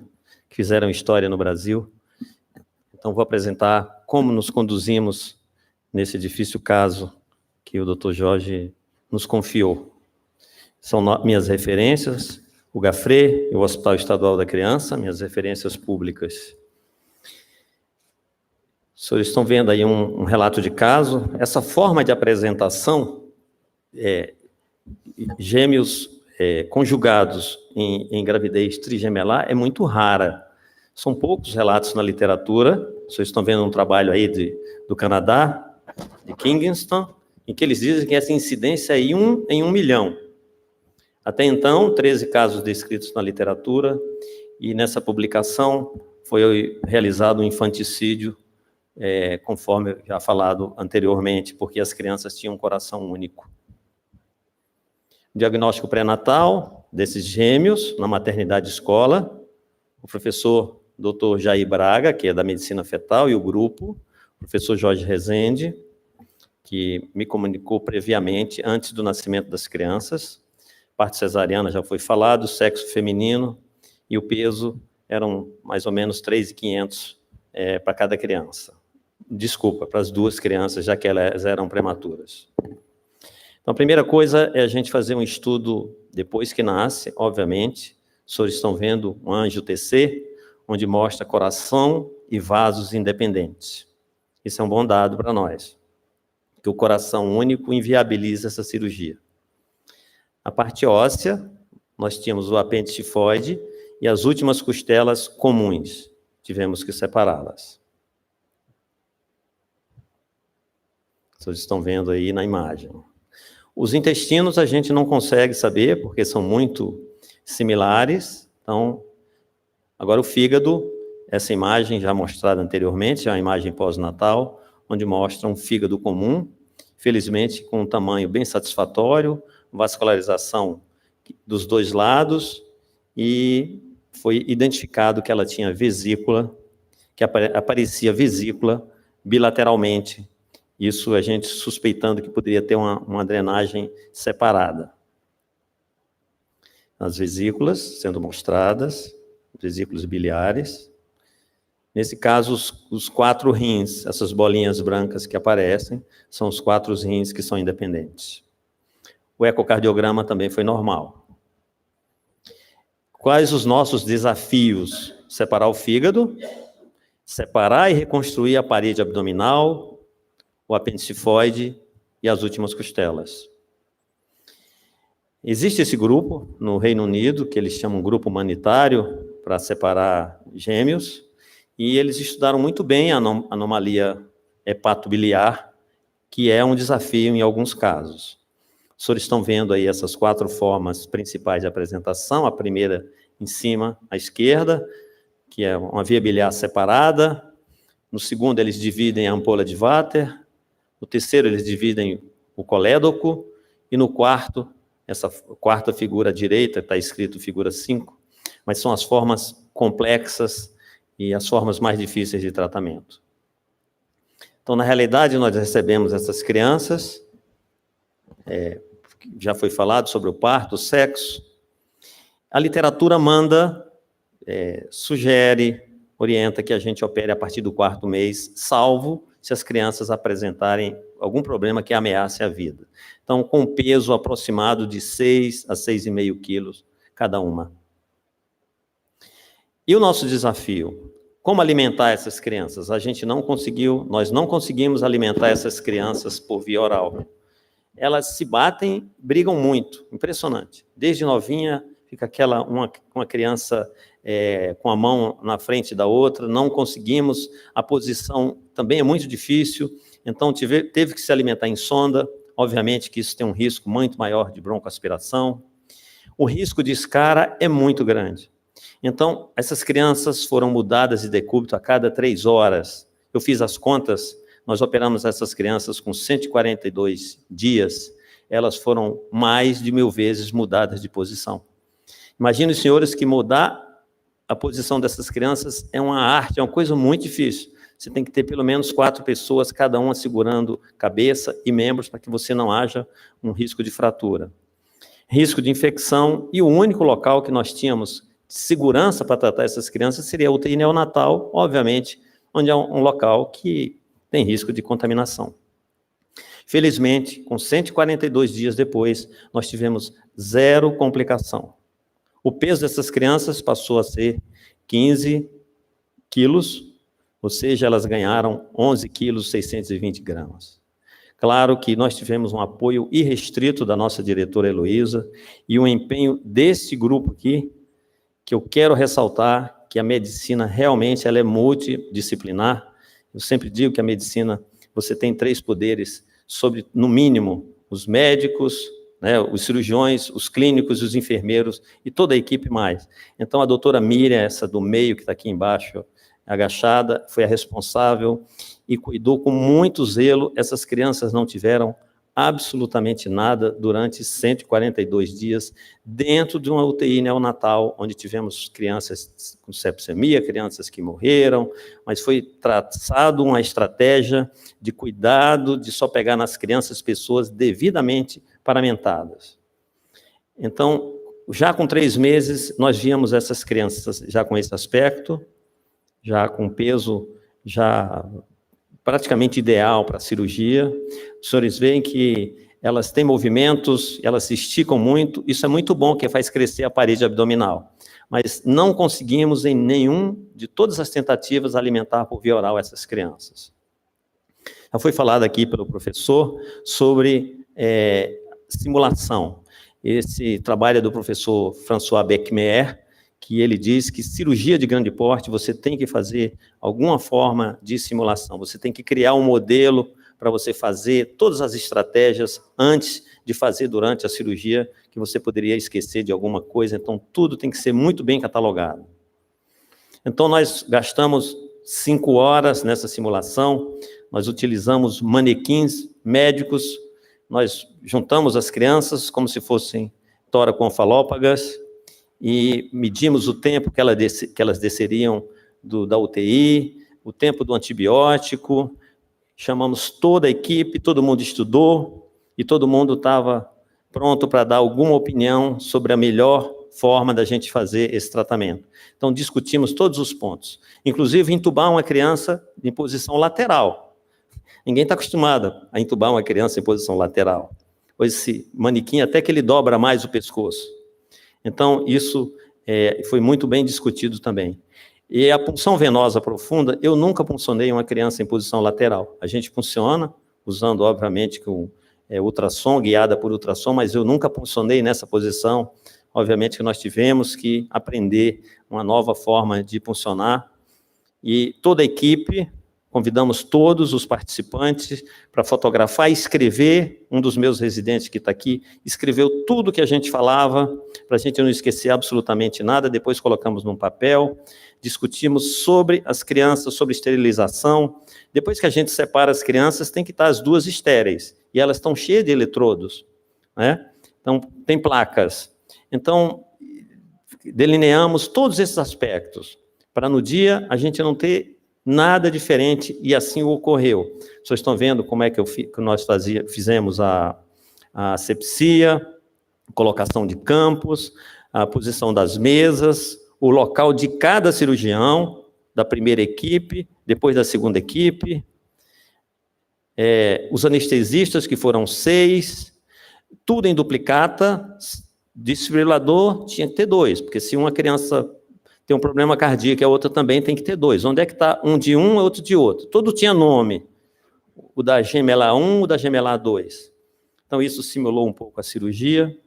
que fizeram história no Brasil. Então, vou apresentar como nos conduzimos nesse difícil caso que o Dr. Jorge nos confiou. São minhas referências, o GAFRE e o Hospital Estadual da Criança, minhas referências públicas. Os senhores estão vendo aí um relato de caso. Essa forma de apresentação, gêmeos conjugados em gravidez trigemelar, é muito rara. São poucos relatos na literatura. Vocês estão vendo um trabalho aí do Canadá, de Kingston, em que eles dizem que essa incidência é em 1 milhão. Até então, 13 casos descritos na literatura, e nessa publicação foi realizado um infanticídio, conforme já falado anteriormente, porque as crianças tinham um coração único. Diagnóstico pré-natal desses gêmeos na maternidade escola, o professor Dr. Jair Braga, que é da medicina fetal, e o grupo, o professor Jorge Rezende, que me comunicou previamente, antes do nascimento das crianças. Parte cesariana já foi falado, sexo feminino, e o peso eram mais ou menos 3.500 para cada criança. Desculpa, para as 2 crianças, já que elas eram prematuras. Então, a primeira coisa é a gente fazer um estudo depois que nasce, obviamente. Os senhores estão vendo um anjo TC, onde mostra coração e vasos independentes. Isso é um bom dado para nós, que o coração único inviabiliza essa cirurgia. A parte óssea, nós tínhamos o apêndice tifoide e as últimas costelas comuns. Tivemos que separá-las. Vocês estão vendo aí na imagem. Os intestinos a gente não consegue saber, porque são muito similares. Então, agora o fígado, essa imagem já mostrada anteriormente, é uma imagem pós-natal, onde mostra um fígado comum, felizmente com um tamanho bem satisfatório, vascularização dos 2 lados, e foi identificado que ela tinha vesícula, que aparecia vesícula bilateralmente. Isso a gente suspeitando que poderia ter uma drenagem separada. As vesículas sendo mostradas, vesículas biliares. Nesse caso, os 4 rins, essas bolinhas brancas que aparecem, são os 4 rins que são independentes. O ecocardiograma também foi normal. Quais os nossos desafios? Separar o fígado, separar e reconstruir a parede abdominal, o apêndice tifoide e as últimas costelas. Existe esse grupo no Reino Unido, que eles chamam grupo humanitário, para separar gêmeos, e eles estudaram muito bem a anomalia hepatobiliar, que é um desafio em alguns casos. Os senhores estão vendo aí essas 4 formas principais de apresentação, a primeira em cima, à esquerda, que é uma via biliar separada. No segundo, eles dividem a ampola de Vater. No terceiro, eles dividem o colédoco. E no quarto, essa quarta figura à direita, está escrito figura 5, mas são as formas complexas e as formas mais difíceis de tratamento. Então, na realidade, nós recebemos essas crianças, já foi falado sobre o parto, o sexo. A literatura manda, sugere, orienta que a gente opere a partir do 4º mês, salvo se as crianças apresentarem algum problema que ameace a vida. Então, com peso aproximado de 6 a 6,5 quilos cada uma. E o nosso desafio? Como alimentar essas crianças? Nós não conseguimos alimentar essas crianças por via oral. Elas se batem, brigam muito, impressionante. Desde novinha, fica uma criança com a mão na frente da outra, não conseguimos, a posição também é muito difícil, então teve que se alimentar em sonda, obviamente que isso tem um risco muito maior de broncoaspiração. O risco de escara é muito grande. Então, essas crianças foram mudadas de decúbito a cada 3 horas. Eu fiz as contas, nós operamos essas crianças com 142 dias, elas foram mais de 1000 vezes mudadas de posição. Imaginem, senhores, que mudar a posição dessas crianças é uma arte, é uma coisa muito difícil. Você tem que ter pelo menos 4 pessoas, cada uma segurando cabeça e membros, para que você não haja um risco de fratura. risco de infecção, e o único local que nós tínhamos de segurança para tratar essas crianças seria a UTI neonatal, obviamente, onde é um local que tem risco de contaminação. Felizmente, com 142 dias depois, nós tivemos 0 complicação. O peso dessas crianças passou a ser 15 quilos, ou seja, elas ganharam 11 quilos 620 gramas. Claro que nós tivemos um apoio irrestrito da nossa diretora Heloísa e um empenho desse grupo aqui, que eu quero ressaltar que a medicina realmente ela é multidisciplinar. Eu sempre digo que a medicina, você tem 3 poderes sobre, no mínimo, os médicos, né, os cirurgiões, os clínicos, os enfermeiros e toda a equipe mais. Então, a doutora Miriam, essa do meio, que está aqui embaixo, agachada, foi a responsável e cuidou com muito zelo. Essas crianças não tiveram absolutamente nada durante 142 dias dentro de uma UTI neonatal, onde tivemos crianças com sepsemia, crianças que morreram, mas foi traçado uma estratégia de cuidado, de só pegar nas crianças pessoas devidamente paramentadas. Então, já com 3 meses, nós víamos essas crianças já com esse aspecto, já com peso já praticamente ideal para a cirurgia. Os senhores veem que elas têm movimentos, elas se esticam muito, isso é muito bom, que faz crescer a parede abdominal. Mas não conseguimos em nenhum de todas as tentativas alimentar por via oral essas crianças. Já foi falado aqui pelo professor sobre simulação. Esse trabalho é do professor François Beckmeyer, que ele diz que cirurgia de grande porte, você tem que fazer alguma forma de simulação, você tem que criar um modelo para você fazer todas as estratégias antes de fazer durante a cirurgia, que você poderia esquecer de alguma coisa, então tudo tem que ser muito bem catalogado. Então nós gastamos 5 horas nessa simulação, nós utilizamos manequins médicos, nós juntamos as crianças como se fossem toracoonfalópagas, e medimos o tempo que elas desceriam da UTI, o tempo do antibiótico, chamamos toda a equipe, todo mundo estudou, e todo mundo estava pronto para dar alguma opinião sobre a melhor forma da gente fazer esse tratamento. Então, discutimos todos os pontos, inclusive entubar uma criança em posição lateral. Ninguém está acostumado a entubar uma criança em posição lateral, pois esse manequim até que ele dobra mais o pescoço. Então, isso foi muito bem discutido também. E a punção venosa profunda, eu nunca puncionei uma criança em posição lateral. A gente funciona, usando, obviamente, com ultrassom, guiada por ultrassom, mas eu nunca puncionei nessa posição. Obviamente que nós tivemos que aprender uma nova forma de puncionar. E toda a equipe, convidamos todos os participantes para fotografar e escrever. Um dos meus residentes que está aqui escreveu tudo que a gente falava, para a gente não esquecer absolutamente nada. Depois colocamos num papel, discutimos sobre as crianças, sobre esterilização. Depois que a gente separa as crianças, tem que estar as 2 estéreis, e elas estão cheias de eletrodos, né? Então, tem placas. Então, delineamos todos esses aspectos, para no dia a gente não ter nada diferente, e assim ocorreu. Vocês estão vendo como é que nós fizemos a asepsia, colocação de campos, a posição das mesas, o local de cada cirurgião, da primeira equipe, depois da segunda equipe, os anestesistas, que foram 6, tudo em duplicata. Desfibrilador tinha que ter 2, porque se uma criança tem um problema cardíaco e a outra também tem que ter 2. Onde é que está um de um e outro de outro? Tudo tinha nome. O da gemela 1, o da gemela 2. Então, isso simulou um pouco a cirurgia.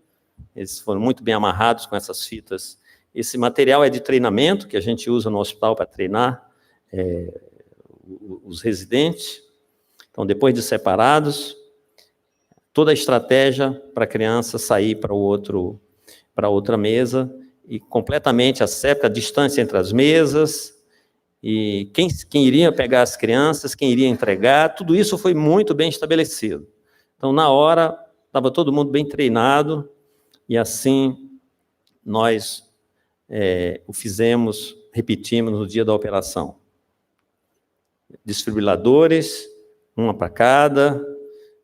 Eles foram muito bem amarrados com essas fitas. Esse material é de treinamento, que a gente usa no hospital para treinar os residentes. Então, depois de separados, toda a estratégia para a criança sair para outra mesa, e completamente a distância entre as mesas, e quem iria pegar as crianças, quem iria entregar, tudo isso foi muito bem estabelecido. Então, na hora, estava todo mundo bem treinado, e assim nós o fizemos, repetimos no dia da operação. Desfibriladores, uma para cada,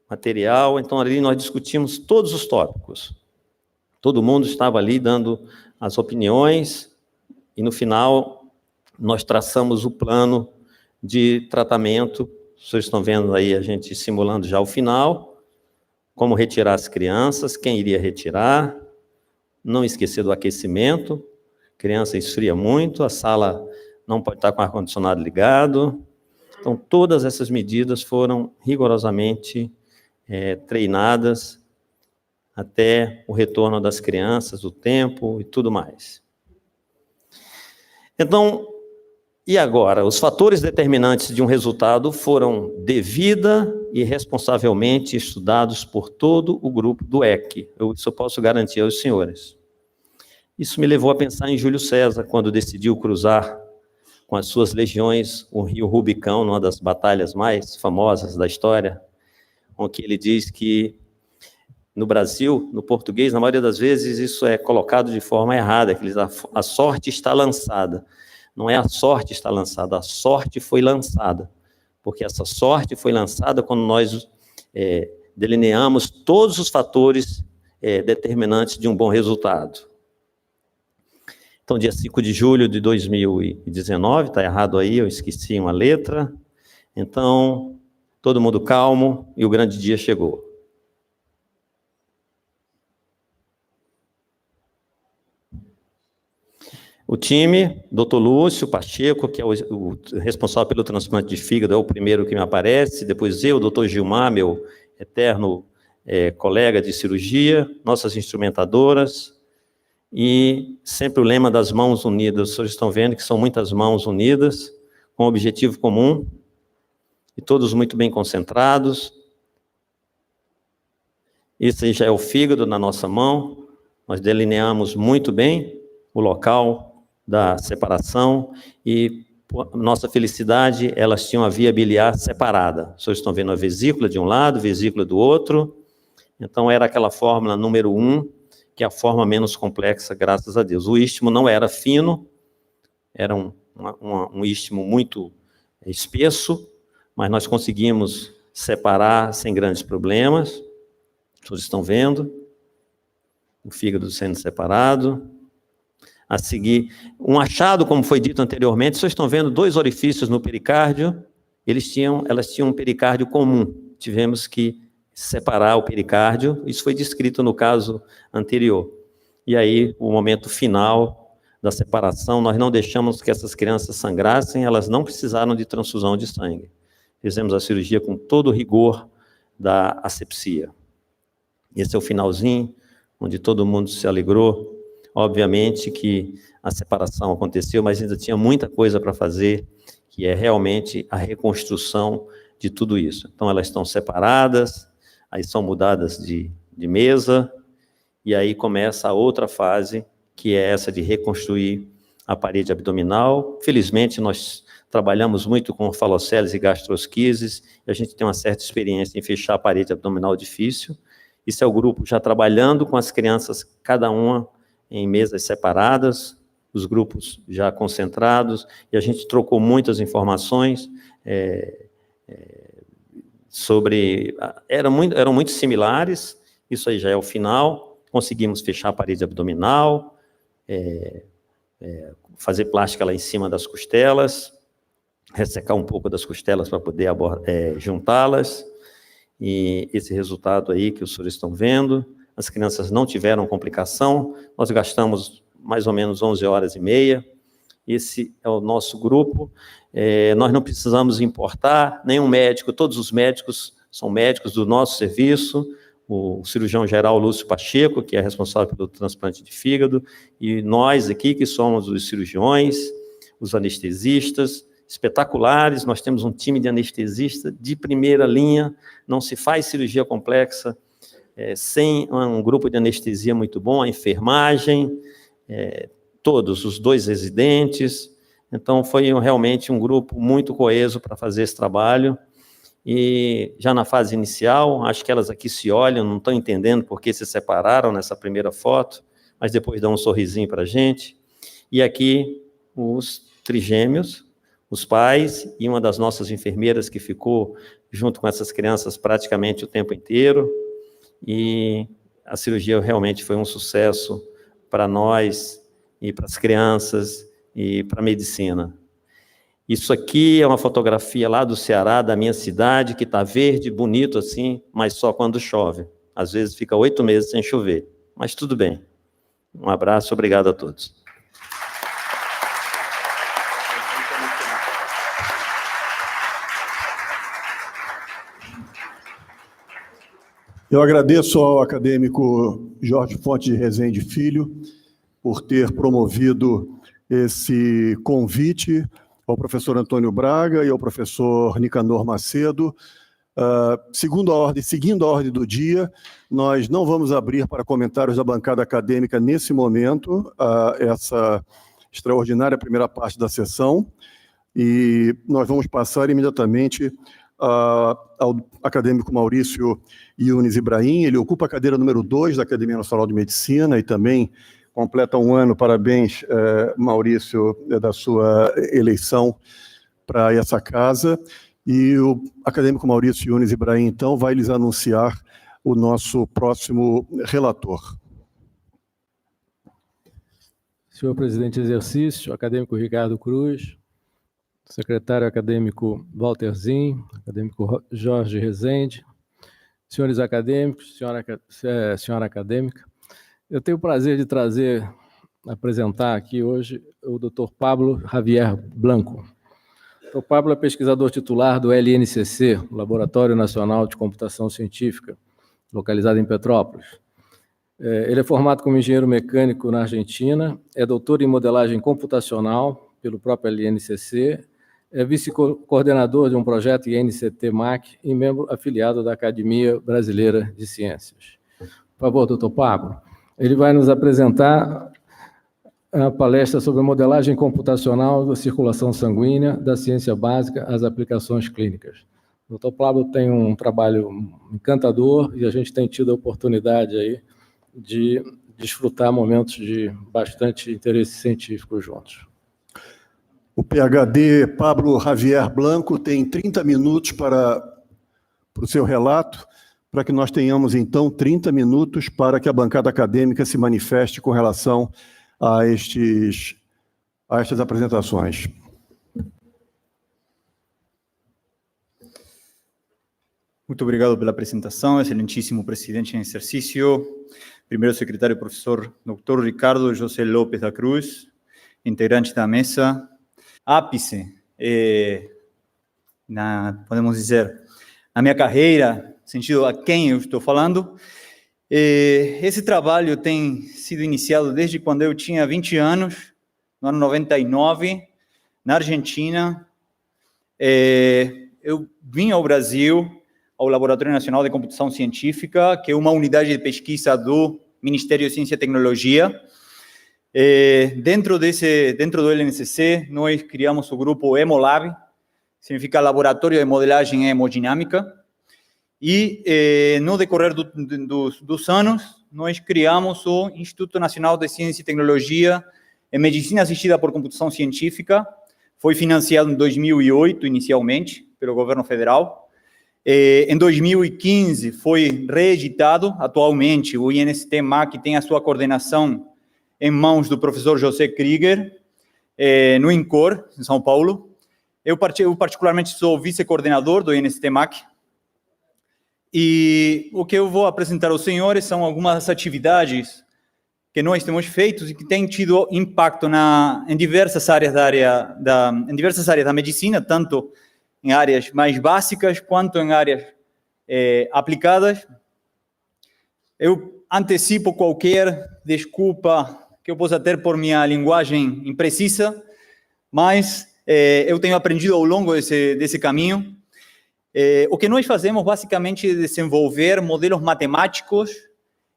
material. Então, ali nós discutimos todos os tópicos. Todo mundo estava ali dando as opiniões e, no final, nós traçamos o plano de tratamento. Vocês estão vendo aí a gente simulando já o final, como retirar as crianças, quem iria retirar, não esquecer do aquecimento, criança esfria muito, a sala não pode estar com o ar-condicionado ligado. Então, todas essas medidas foram rigorosamente treinadas até o retorno das crianças, o tempo e tudo mais. Então, e agora? Os fatores determinantes de um resultado foram devida e responsavelmente estudados por todo o grupo do EC. Isso eu posso garantir aos senhores. Isso me levou a pensar em Júlio César, quando decidiu cruzar com as suas legiões o rio Rubicão, numa das batalhas mais famosas da história, onde ele diz que no Brasil, no português, na maioria das vezes, isso é colocado de forma errada, que a sorte está lançada. Não é a sorte está lançada, a sorte foi lançada. Porque essa sorte foi lançada quando nós delineamos todos os fatores determinantes de um bom resultado. Então, dia 5 de julho de 2019, está errado aí, eu esqueci uma letra. Então, todo mundo calmo e o grande dia chegou. O time, Dr. Lúcio Pacheco, que é o responsável pelo transplante de fígado, é o primeiro que me aparece, depois eu, Dr. Gilmar, meu eterno colega de cirurgia, nossas instrumentadoras, e sempre o lema das mãos unidas. Vocês estão vendo que são muitas mãos unidas, com um objetivo comum, e todos muito bem concentrados. Esse já é o fígado na nossa mão, nós delineamos muito bem o local da separação e, por nossa felicidade, elas tinham a via biliar separada. Vocês estão vendo a vesícula de um lado, vesícula do outro. Então, era aquela fórmula número 1, que é a forma menos complexa, graças a Deus. O istmo não era fino, era um istmo muito espesso, mas nós conseguimos separar sem grandes problemas. Vocês estão vendo o fígado sendo separado. A seguir, um achado, como foi dito anteriormente, vocês estão vendo 2 orifícios no pericárdio, elas tinham um pericárdio comum, tivemos que separar o pericárdio, isso foi descrito no caso anterior. E aí, o momento final da separação, nós não deixamos que essas crianças sangrassem, elas não precisaram de transfusão de sangue. Fizemos a cirurgia com todo o rigor da asepsia. Esse é o finalzinho, onde todo mundo se alegrou. Obviamente que a separação aconteceu, mas ainda tinha muita coisa para fazer, que é realmente a reconstrução de tudo isso. Então, elas estão separadas, aí são mudadas de mesa, e aí começa a outra fase, que é essa de reconstruir a parede abdominal. Felizmente, nós trabalhamos muito com faloceles e gastrosquises, e a gente tem uma certa experiência em fechar a parede abdominal difícil. Isso é o grupo já trabalhando com as crianças, cada uma em mesas separadas, os grupos já concentrados, e a gente trocou muitas informações sobre... Eram muito similares, isso aí já é o final, conseguimos fechar a parede abdominal, fazer plástica lá em cima das costelas, ressecar um pouco das costelas para poder juntá-las, e esse resultado aí que os senhores estão vendo. As crianças não tiveram complicação, nós gastamos mais ou menos 11h30, esse é o nosso grupo, nós não precisamos importar nenhum médico, todos os médicos são médicos do nosso serviço, o cirurgião-geral Lúcio Pacheco, que é responsável pelo transplante de fígado, e nós aqui, que somos os cirurgiões, os anestesistas, espetaculares, nós temos um time de anestesista de primeira linha, não se faz cirurgia complexa sem um grupo de anestesia muito bom, a enfermagem, todos, os 2 residentes. Então, foi realmente um grupo muito coeso para fazer esse trabalho. E já na fase inicial, acho que elas aqui se olham, não estão entendendo por que se separaram nessa primeira foto, mas depois dão um sorrisinho para a gente. E aqui, os trigêmeos, os pais e uma das nossas enfermeiras que ficou junto com essas crianças praticamente o tempo inteiro. E a cirurgia realmente foi um sucesso para nós e para as crianças e para a medicina. Isso aqui é uma fotografia lá do Ceará, da minha cidade, que está verde, bonito assim, mas só quando chove. Às vezes fica 8 meses sem chover, mas tudo bem. Um abraço, obrigado a todos. Eu agradeço ao acadêmico Jorge Fontes de Rezende Filho por ter promovido esse convite ao professor Antônio Braga e ao professor Nicanor Macedo. Seguindo a ordem do dia, nós não vamos abrir para comentários da bancada acadêmica nesse momento, essa extraordinária primeira parte da sessão, e nós vamos passar imediatamente ao acadêmico Maurício Yunes Ibrahim. Ele ocupa a cadeira número 2 da Academia Nacional de Medicina e também completa um ano. Parabéns, Maurício, da sua eleição para essa casa. E o acadêmico Maurício Yunes Ibrahim, então, vai lhes anunciar o nosso próximo relator. Senhor presidente em exercício, acadêmico Ricardo Cruz, secretário acadêmico Walter Zin, acadêmico Jorge Rezende, senhores acadêmicos, senhora acadêmica, eu tenho o prazer de apresentar aqui hoje o Dr. Pablo Javier Blanco. O Dr. Pablo é pesquisador titular do LNCC, Laboratório Nacional de Computação Científica, localizado em Petrópolis. Ele é formado como engenheiro mecânico na Argentina, é doutor em modelagem computacional pelo próprio LNCC, é vice-coordenador de um projeto INCT-MAC e membro afiliado da Academia Brasileira de Ciências. Por favor, doutor Pablo. Ele vai nos apresentar a palestra sobre modelagem computacional da circulação sanguínea, da ciência básica às aplicações clínicas. O doutor Pablo tem um trabalho encantador e a gente tem tido a oportunidade aí de desfrutar momentos de bastante interesse científico juntos. O PhD Pablo Javier Blanco tem 30 minutos para o seu relato, para que nós tenhamos, então, 30 minutos para que a bancada acadêmica se manifeste com relação a estas apresentações. Muito obrigado pela apresentação, excelentíssimo presidente em exercício, primeiro secretário professor Dr. Ricardo José López da Cruz, integrante da mesa, ápice, podemos dizer, na minha carreira, no sentido a quem eu estou falando. Esse trabalho tem sido iniciado desde quando eu tinha 20 anos, no ano 99, na Argentina. Eu vim ao Brasil, ao Laboratório Nacional de Computação Científica, que é uma unidade de pesquisa do Ministério de Ciência e Tecnologia. Dentro do LNCC, nós criamos o grupo Hemolab, significa Laboratório de Modelagem Hemodinâmica, e no decorrer dos anos, nós criamos o Instituto Nacional de Ciência e Tecnologia em Medicina Assistida por Computação Científica. Foi financiado em 2008, inicialmente, pelo governo federal. Em 2015, foi reeditado. Atualmente, o INCT-MAC tem a sua coordenação em mãos do professor José Krieger, no INCOR, em São Paulo. Eu particularmente sou vice-coordenador do INCT-MAC, e o que eu vou apresentar aos senhores são algumas das atividades que nós temos feito e que têm tido impacto em diversas áreas da medicina, tanto em áreas mais básicas quanto em áreas aplicadas. Eu antecipo qualquer desculpa que eu possa ter por minha linguagem imprecisa, mas eu tenho aprendido ao longo desse caminho. O que nós fazemos, basicamente, é desenvolver modelos matemáticos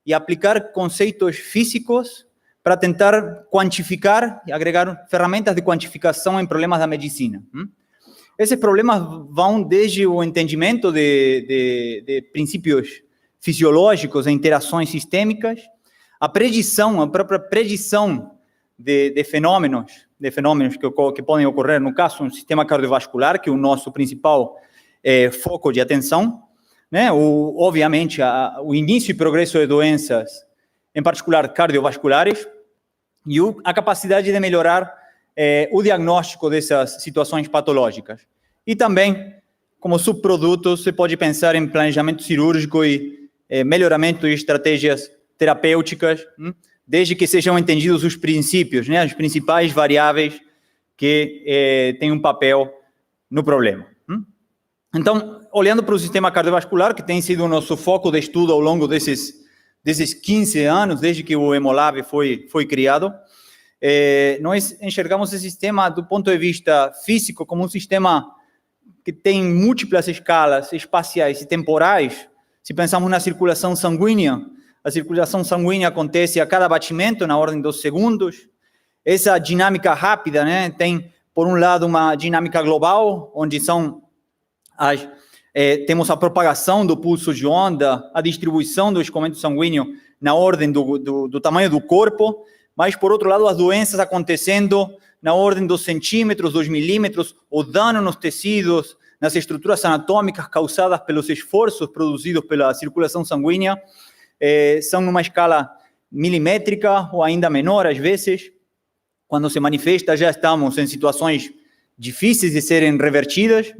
e aplicar conceitos físicos para tentar quantificar e agregar ferramentas de quantificação em problemas da medicina. Esses problemas vão desde o entendimento de princípios fisiológicos e interações sistêmicas, a própria predição de fenômenos que podem ocorrer, no caso, no sistema cardiovascular, que é o nosso principal foco de atenção, né, obviamente, o início e progresso de doenças, em particular cardiovasculares, e a capacidade de melhorar o diagnóstico dessas situações patológicas. E também, como subprodutos, você pode pensar em planejamento cirúrgico e melhoramento de estratégias terapêuticas, desde que sejam entendidos os princípios, né, as principais variáveis que têm um papel no problema. Então, olhando para o sistema cardiovascular, que tem sido o nosso foco de estudo ao longo desses 15 anos, desde que o Hemolab foi criado, nós enxergamos esse sistema do ponto de vista físico como um sistema que tem múltiplas escalas espaciais e temporais. Se pensamos na circulação sanguínea, a circulação sanguínea acontece a cada batimento, na ordem dos segundos. Essa dinâmica rápida, né, tem, por um lado, uma dinâmica global, onde temos a propagação do pulso de onda, a distribuição do escoamento sanguíneo na ordem do tamanho do corpo, mas, por outro lado, as doenças acontecendo na ordem dos centímetros, dos milímetros, o dano nos tecidos, nas estruturas anatômicas causadas pelos esforços produzidos pela circulação sanguínea, são numa escala milimétrica ou ainda menor, às vezes. Quando se manifesta, já estamos em situações difíceis de serem revertidas.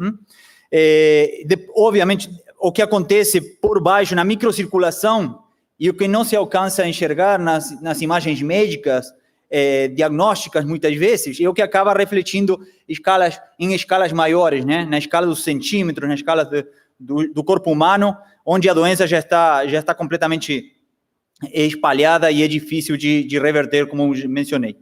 Obviamente, o que acontece por baixo na microcirculação e o que não se alcança a enxergar nas imagens médicas, diagnósticas, muitas vezes, é o que acaba refletindo em escalas maiores, né? Na escala dos centímetros, na escala do corpo humano, onde a doença já está completamente espalhada e é difícil de reverter, como mencionei.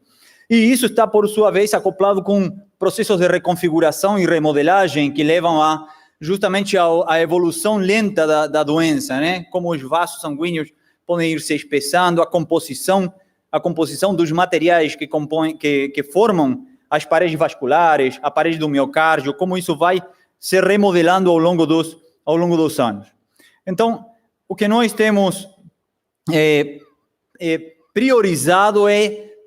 E isso está, por sua vez, acoplado com processos de reconfiguração e remodelagem que levam justamente à evolução lenta da doença, né? Como os vasos sanguíneos podem ir se espessando, a composição dos materiais que formam as paredes vasculares, a parede do miocárdio, como isso vai se remodelando ao longo dos anos. Então, o que nós temos priorizado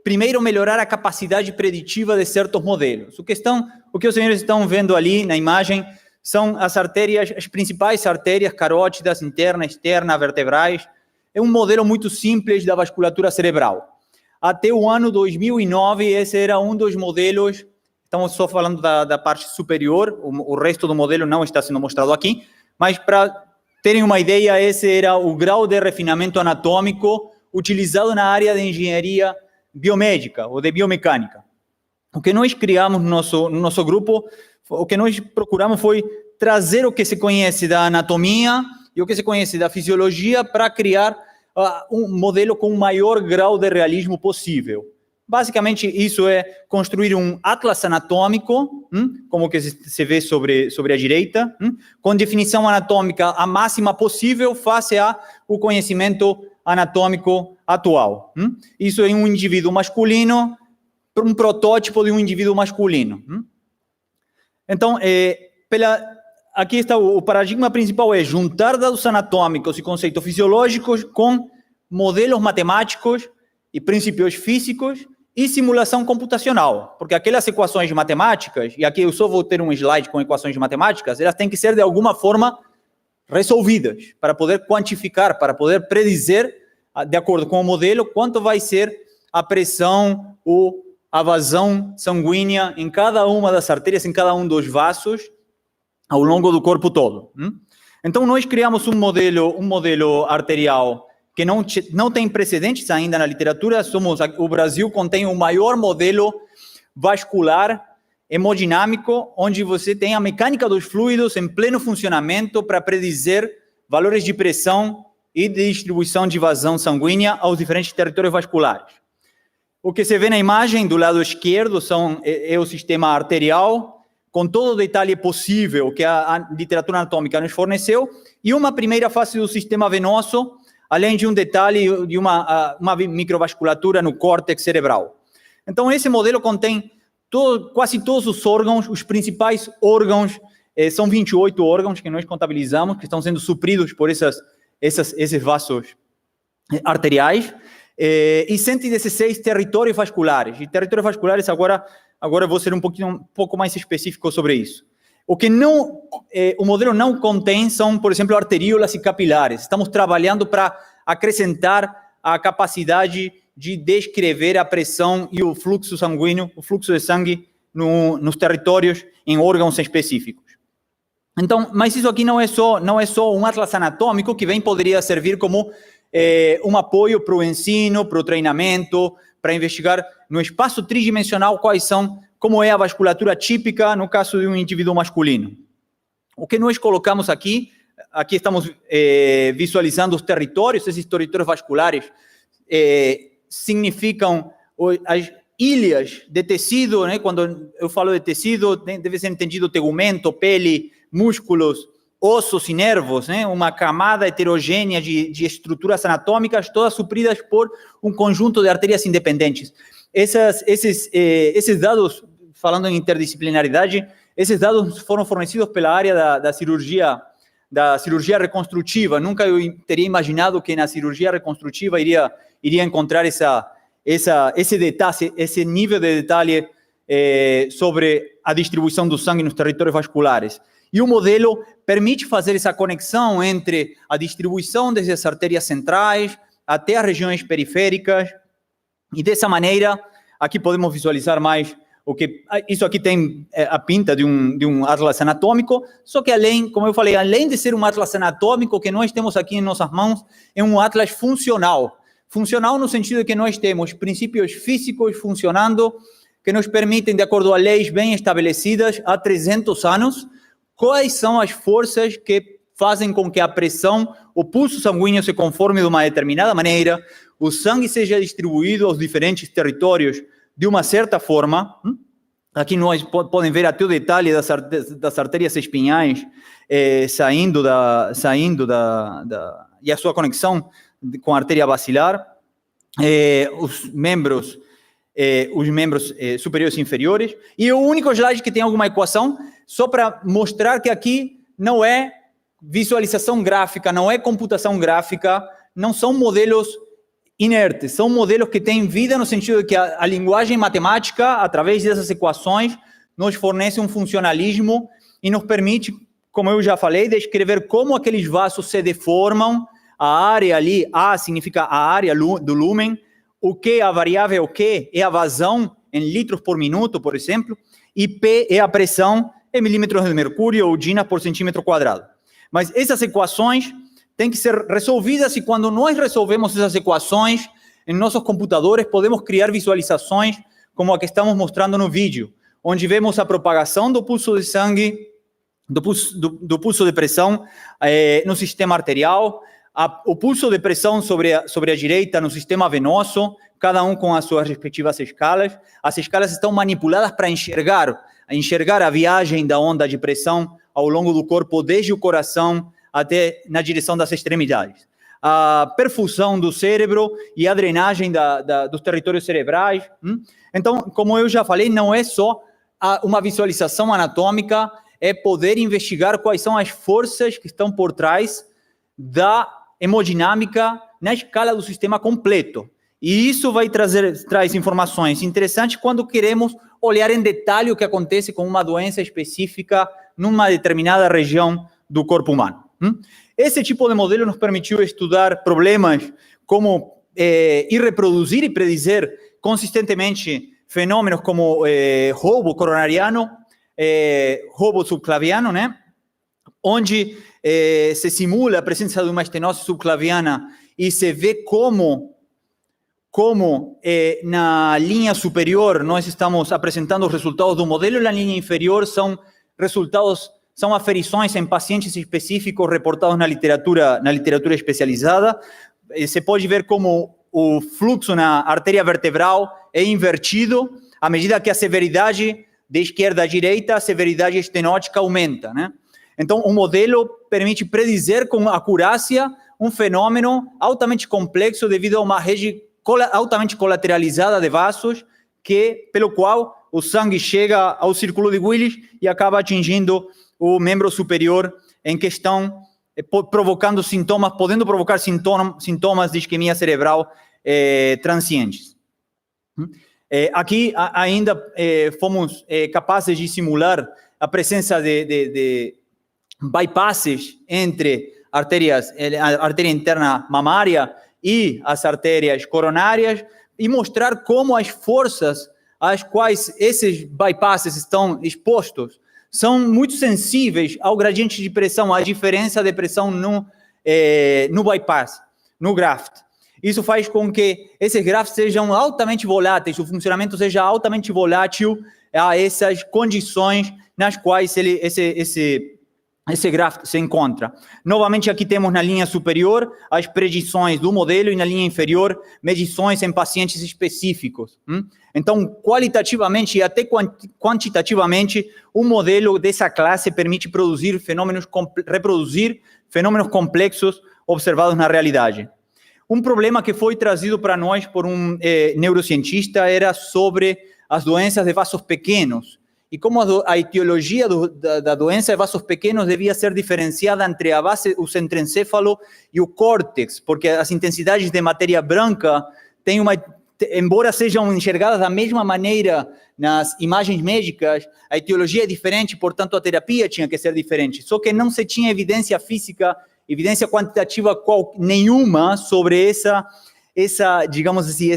primeiro, melhorar a capacidade preditiva de certos modelos. O que os senhores estão vendo ali na imagem são as principais artérias carótidas, interna, externa, vertebrais. É um modelo muito simples da vasculatura cerebral. Até o ano 2009, esse era um dos modelos, estamos só falando da parte superior, o resto do modelo não está sendo mostrado aqui, mas para terem uma ideia, esse era o grau de refinamento anatômico utilizado na área de engenharia biomédica ou de biomecânica. O que nós criamos no nosso grupo, o que nós procuramos foi trazer o que se conhece da anatomia e o que se conhece da fisiologia para criar um modelo com o maior grau de realismo possível. Basicamente, isso é construir um atlas anatômico, como que se vê sobre a direita, com definição anatômica a máxima possível face ao conhecimento anatômico atual. Isso é um indivíduo masculino, um protótipo de um indivíduo masculino. Então, aqui está o paradigma principal, é juntar dados anatômicos e conceitos fisiológicos com modelos matemáticos e princípios físicos e simulação computacional, porque aquelas equações matemáticas, e aqui eu só vou ter um slide com equações matemáticas, elas têm que ser de alguma forma resolvidas, para poder quantificar, para poder predizer, de acordo com o modelo, quanto vai ser a pressão ou a vazão sanguínea em cada uma das artérias, em cada um dos vasos, ao longo do corpo todo. Então, nós criamos um modelo arterial que não tem precedentes ainda na literatura. O Brasil contém o maior modelo vascular hemodinâmico, onde você tem a mecânica dos fluidos em pleno funcionamento para predizer valores de pressão e de distribuição de vazão sanguínea aos diferentes territórios vasculares. O que se vê na imagem do lado esquerdo é o sistema arterial, com todo o detalhe possível que a literatura anatômica nos forneceu, e uma primeira fase do sistema venoso, além de um detalhe de uma microvasculatura no córtex cerebral. Então, esse modelo contém quase todos os órgãos, os principais órgãos, são 28 órgãos que nós contabilizamos, que estão sendo supridos por esses vasos arteriais, e 116 territórios vasculares. E territórios vasculares, agora eu vou ser um pouco mais específico sobre isso. O que não, o modelo não contém são, por exemplo, arteríolas e capilares. Estamos trabalhando para acrescentar a capacidade de descrever a pressão e o fluxo sanguíneo, o fluxo de sangue nos territórios, em órgãos específicos. Então, mas isso aqui não é só um atlas anatômico que bem poderia servir como um apoio para o ensino, para o treinamento, para investigar no espaço tridimensional como é a vasculatura típica no caso de um indivíduo masculino. O que nós colocamos aqui estamos visualizando os territórios, esses territórios vasculares significam as ilhas de tecido, né? Quando eu falo de tecido, deve ser entendido tegumento, pele, músculos, ossos e nervos, né? Uma camada heterogênea de estruturas anatômicas, todas supridas por um conjunto de artérias independentes. Esses dados, falando em interdisciplinaridade, esses dados foram fornecidos pela área da cirurgia reconstrutiva. Nunca eu teria imaginado que na cirurgia reconstrutiva iria encontrar esse nível de detalhe sobre a distribuição do sangue nos territórios vasculares. E o modelo permite fazer essa conexão entre a distribuição desde as artérias centrais até as regiões periféricas. E dessa maneira, aqui podemos visualizar mais isso aqui tem a pinta de um atlas anatômico, só que como eu falei, além de ser um atlas anatômico que nós temos aqui em nossas mãos, é um atlas funcional. Funcional no sentido de que nós temos princípios físicos funcionando que nos permitem, de acordo a leis bem estabelecidas há 300 anos, quais são as forças que fazem com que a pressão, o pulso sanguíneo se conforme de uma determinada maneira, o sangue seja distribuído aos diferentes territórios de uma certa forma. Aqui nós podem ver até o detalhe das artérias espinhais saindo e a sua conexão com a artéria basilar, os membros superiores e inferiores. E o único slide que tem alguma equação, só para mostrar que aqui não é visualização gráfica, não é computação gráfica, não são modelos inertes, são modelos que têm vida no sentido de que a linguagem matemática, através dessas equações, nos fornece um funcionalismo e nos permite, como eu já falei, descrever como aqueles vasos se deformam. A área ali, A significa a área do lúmen, o Q, a variável Q, é a vazão em litros por minuto, por exemplo, e P é a pressão em milímetros de mercúrio ou Gina por centímetro quadrado. Mas essas equações têm que ser resolvidas e quando nós resolvemos essas equações em nossos computadores, podemos criar visualizações como a que estamos mostrando no vídeo, onde vemos a propagação do pulso de sangue, do pulso de pressão no sistema arterial, o pulso de pressão sobre a direita no sistema venoso, cada um com as suas respectivas escalas. As escalas estão manipuladas para enxergar a viagem da onda de pressão ao longo do corpo, desde o coração até na direção das extremidades. A perfusão do cérebro e a drenagem dos territórios cerebrais. Então, como eu já falei, não é só uma visualização anatômica, é poder investigar quais são as forças que estão por trás da hemodinâmica na escala do sistema completo. E isso traz informações interessantes quando queremos olhar em detalhe o que acontece com uma doença específica numa determinada região do corpo humano. Esse tipo de modelo nos permitiu estudar problemas como ir reproduzir e predizer consistentemente fenômenos como roubo coronariano, roubo subclaviano, né? Onde se simula a presença de uma estenose subclaviana e se vê como na linha superior nós estamos apresentando os resultados do modelo e na linha inferior são aferições em pacientes específicos reportados na literatura especializada. Você pode ver como o fluxo na artéria vertebral é invertido à medida que a severidade de esquerda à direita, a severidade estenótica aumenta, né? Então, o modelo permite predizer com acurácia um fenômeno altamente complexo devido a uma rede altamente colateralizada de vasos, pelo qual o sangue chega ao círculo de Willis e acaba atingindo o membro superior em questão, podendo provocar sintomas de isquemia cerebral transientes. Aqui ainda fomos capazes de simular a presença de bypasses entre a artéria interna mamária e as artérias coronárias e mostrar como as forças às quais esses bypasses estão expostos são muito sensíveis ao gradiente de pressão, à diferença de pressão no bypass, no graft. Isso faz com que esses grafts sejam altamente voláteis, o funcionamento seja altamente volátil a essas condições nas quais esse graft se encontra. Novamente, aqui temos na linha superior as predições do modelo e na linha inferior medições em pacientes específicos. Então, qualitativamente e até quantitativamente, o modelo dessa classe permite reproduzir fenômenos complexos observados na realidade. Um problema que foi trazido para nós por um neurocientista era sobre as doenças de vasos pequenos e como a etiologia da doença de vasos pequenos devia ser diferenciada entre a base, o centroencéfalo e o córtex, porque as intensidades de matéria branca têm embora sejam enxergadas da mesma maneira nas imagens médicas, a etiologia é diferente, portanto a terapia tinha que ser diferente. Só que não se tinha evidência física, evidência quantitativa nenhuma sobre digamos assim,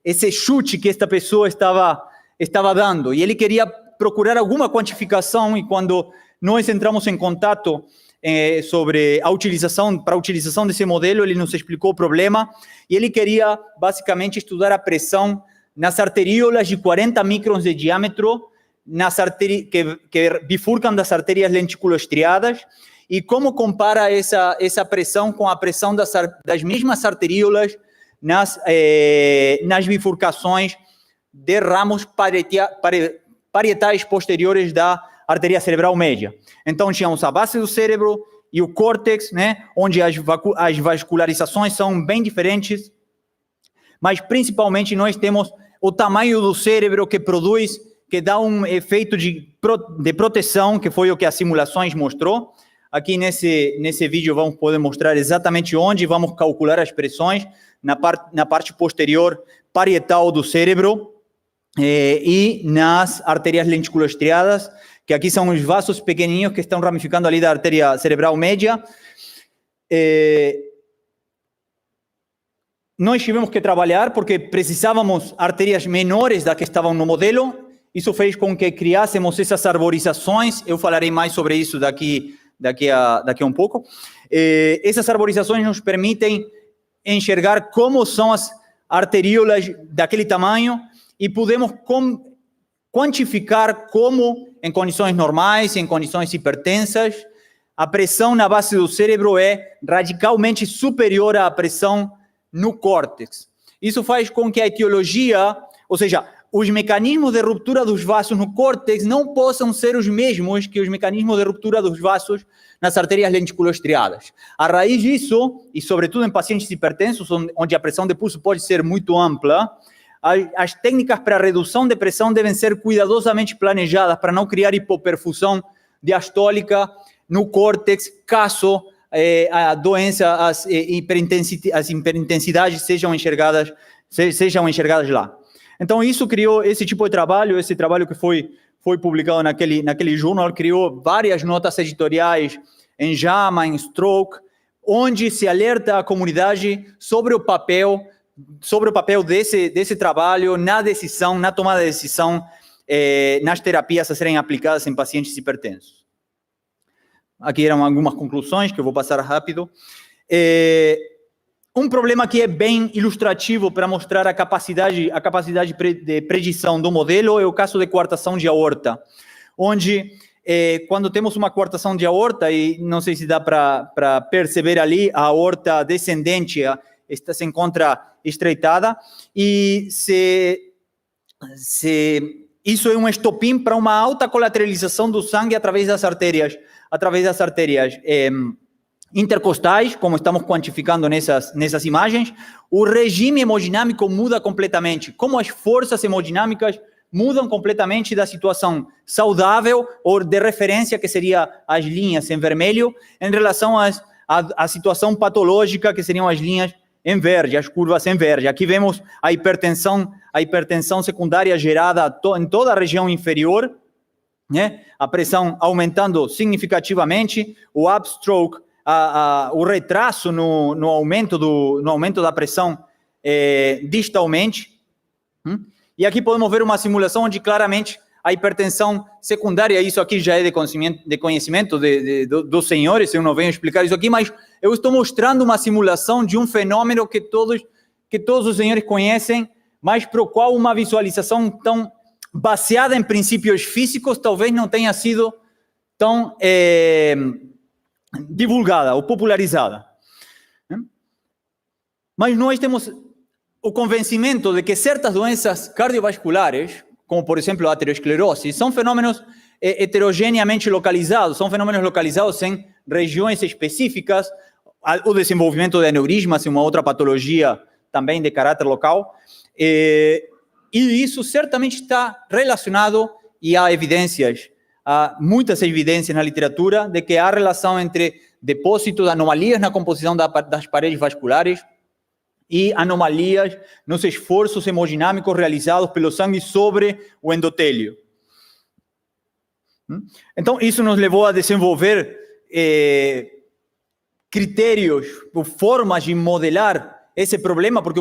esse chute que esta pessoa estava dando. E ele queria procurar alguma quantificação e quando nós entramos em contato sobre a utilização desse modelo, ele nos explicou o problema e ele queria basicamente estudar a pressão nas arteríolas de 40 microns de diâmetro que bifurcam das artérias lenticulostriadas e como compara essa pressão com a pressão das mesmas arteríolas nas bifurcações de ramos parietais posteriores da artéria cerebral média. Então, tínhamos a base do cérebro e o córtex, né, onde as vascularizações são bem diferentes, mas principalmente nós temos o tamanho do cérebro que dá um efeito de proteção, que foi o que as simulações mostrou. Aqui nesse vídeo vamos poder mostrar exatamente onde vamos calcular as pressões, na parte posterior parietal do cérebro e nas artérias lenticulostriadas, que aqui são os vasos pequenininhos que estão ramificando ali da artéria cerebral média. Nós tivemos que trabalhar porque precisávamos artérias menores das que estavam no modelo. Isso fez com que criássemos essas arborizações. Eu falarei mais sobre isso daqui a um pouco. Essas arborizações nos permitem enxergar como são as arteríolas daquele tamanho e podemos quantificar como, em condições normais, em condições hipertensas, a pressão na base do cérebro é radicalmente superior à pressão no córtex. Isso faz com que a etiologia, ou seja, os mecanismos de ruptura dos vasos no córtex não possam ser os mesmos que os mecanismos de ruptura dos vasos nas artérias lenticulostriadas. A raiz disso, e sobretudo em pacientes hipertensos, onde a pressão de pulso pode ser muito ampla, as técnicas para redução de pressão devem ser cuidadosamente planejadas para não criar hipoperfusão diastólica no córtex, caso a doença, as hiperintensidades sejam enxergadas lá. Então, isso criou esse tipo de trabalho, esse trabalho que foi publicado naquele jornal, criou várias notas editoriais em JAMA, em Stroke, onde se alerta a comunidade sobre o papel desse trabalho na tomada de decisão, nas terapias a serem aplicadas em pacientes hipertensos. Aqui eram algumas conclusões que eu vou passar rápido. Um problema que é bem ilustrativo para mostrar a capacidade de predição do modelo é o caso de coartação de aorta, onde quando temos uma coartação de aorta, e não sei se dá para perceber ali, a aorta descendente se encontra estreitada, e isso é um estopim para uma alta colateralização do sangue através das artérias intercostais, como estamos quantificando nessas imagens. O regime hemodinâmico muda completamente, como as forças hemodinâmicas mudam completamente da situação saudável ou de referência, que seria as linhas em vermelho, em relação à situação patológica, que seriam as linhas em verde, as curvas em verde. Aqui vemos a hipertensão secundária gerada em toda a região inferior, né? A pressão aumentando significativamente, o upstroke, o retraso no aumento da pressão distalmente. E aqui podemos ver uma simulação onde claramente a hipertensão secundária, isso aqui já é de conhecimento dos senhores, eu não venho explicar isso aqui, mas eu estou mostrando uma simulação de um fenômeno que todos os senhores conhecem, mas para o qual uma visualização tão baseada em princípios físicos talvez não tenha sido tão divulgada ou popularizada. Mas nós temos o convencimento de que certas doenças cardiovasculares, como por exemplo a aterosclerose, são fenômenos heterogeneamente localizados, são fenômenos localizados em regiões específicas. O desenvolvimento de aneurismas é uma outra patologia também de caráter local, e isso certamente está relacionado, e há evidências, há muitas evidências na literatura de que há relação entre depósitos, anomalias na composição das paredes vasculares e anomalias nos esforços hemodinâmicos realizados pelo sangue sobre o endotélio. Então, isso nos levou a desenvolver critérios, formas de modelar esse problema, porque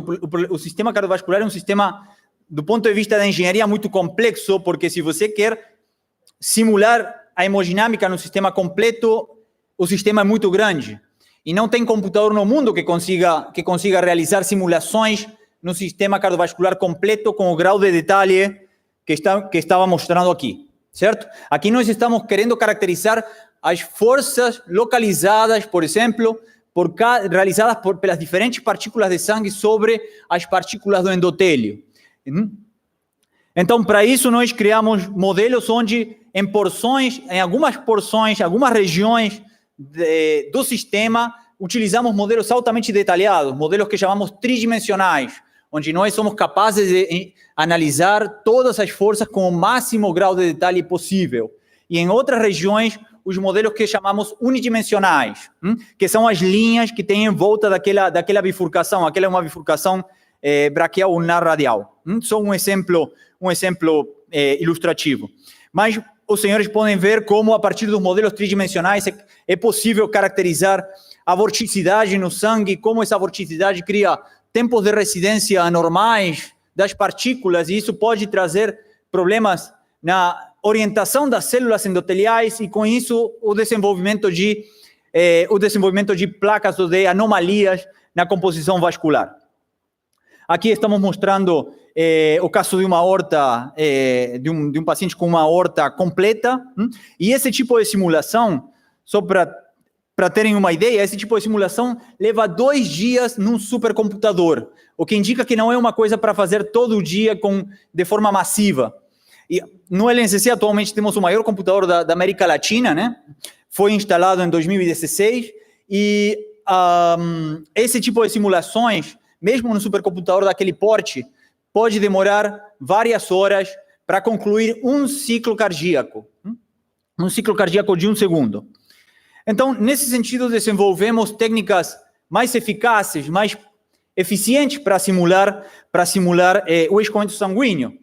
o sistema cardiovascular é um sistema, do ponto de vista da engenharia, muito complexo, porque se você quer simular a hemodinâmica no sistema completo, o sistema é muito grande. E não tem computador no mundo que consiga realizar simulações no sistema cardiovascular completo com o grau de detalhe que estava mostrando aqui, certo? Aqui nós estamos querendo caracterizar as forças localizadas, por exemplo, realizadas pelas diferentes partículas de sangue sobre as partículas do endotélio. Então, para isso, nós criamos modelos onde, em algumas porções, algumas regiões do sistema, utilizamos modelos altamente detalhados, modelos que chamamos tridimensionais, onde nós somos capazes de analisar todas as forças com o máximo grau de detalhe possível. E em outras regiões, os modelos que chamamos unidimensionais, que são as linhas que têm em volta daquela bifurcação. Aquela é uma bifurcação braquial ulnar radial. Só um exemplo ilustrativo. Mas os senhores podem ver como, a partir dos modelos tridimensionais, é possível caracterizar a vorticidade no sangue, como essa vorticidade cria tempos de residência anormais das partículas, e isso pode trazer problemas na orientação das células endoteliais e, com isso, o desenvolvimento de placas ou de anomalias na composição vascular. Aqui estamos mostrando o caso de uma aorta, de um paciente com uma aorta completa, e esse tipo de simulação, só para terem uma ideia, esse tipo de simulação leva 2 dias num supercomputador, o que indica que não é uma coisa para fazer todo dia de forma massiva. E no LNCC atualmente temos o maior computador da América Latina, né? Foi instalado em 2016, e esse tipo de simulações, mesmo no supercomputador daquele porte, pode demorar várias horas para concluir um ciclo cardíaco de 1 segundo. Então, nesse sentido, desenvolvemos técnicas mais eficazes, mais eficientes para simular o escoamento sanguíneo.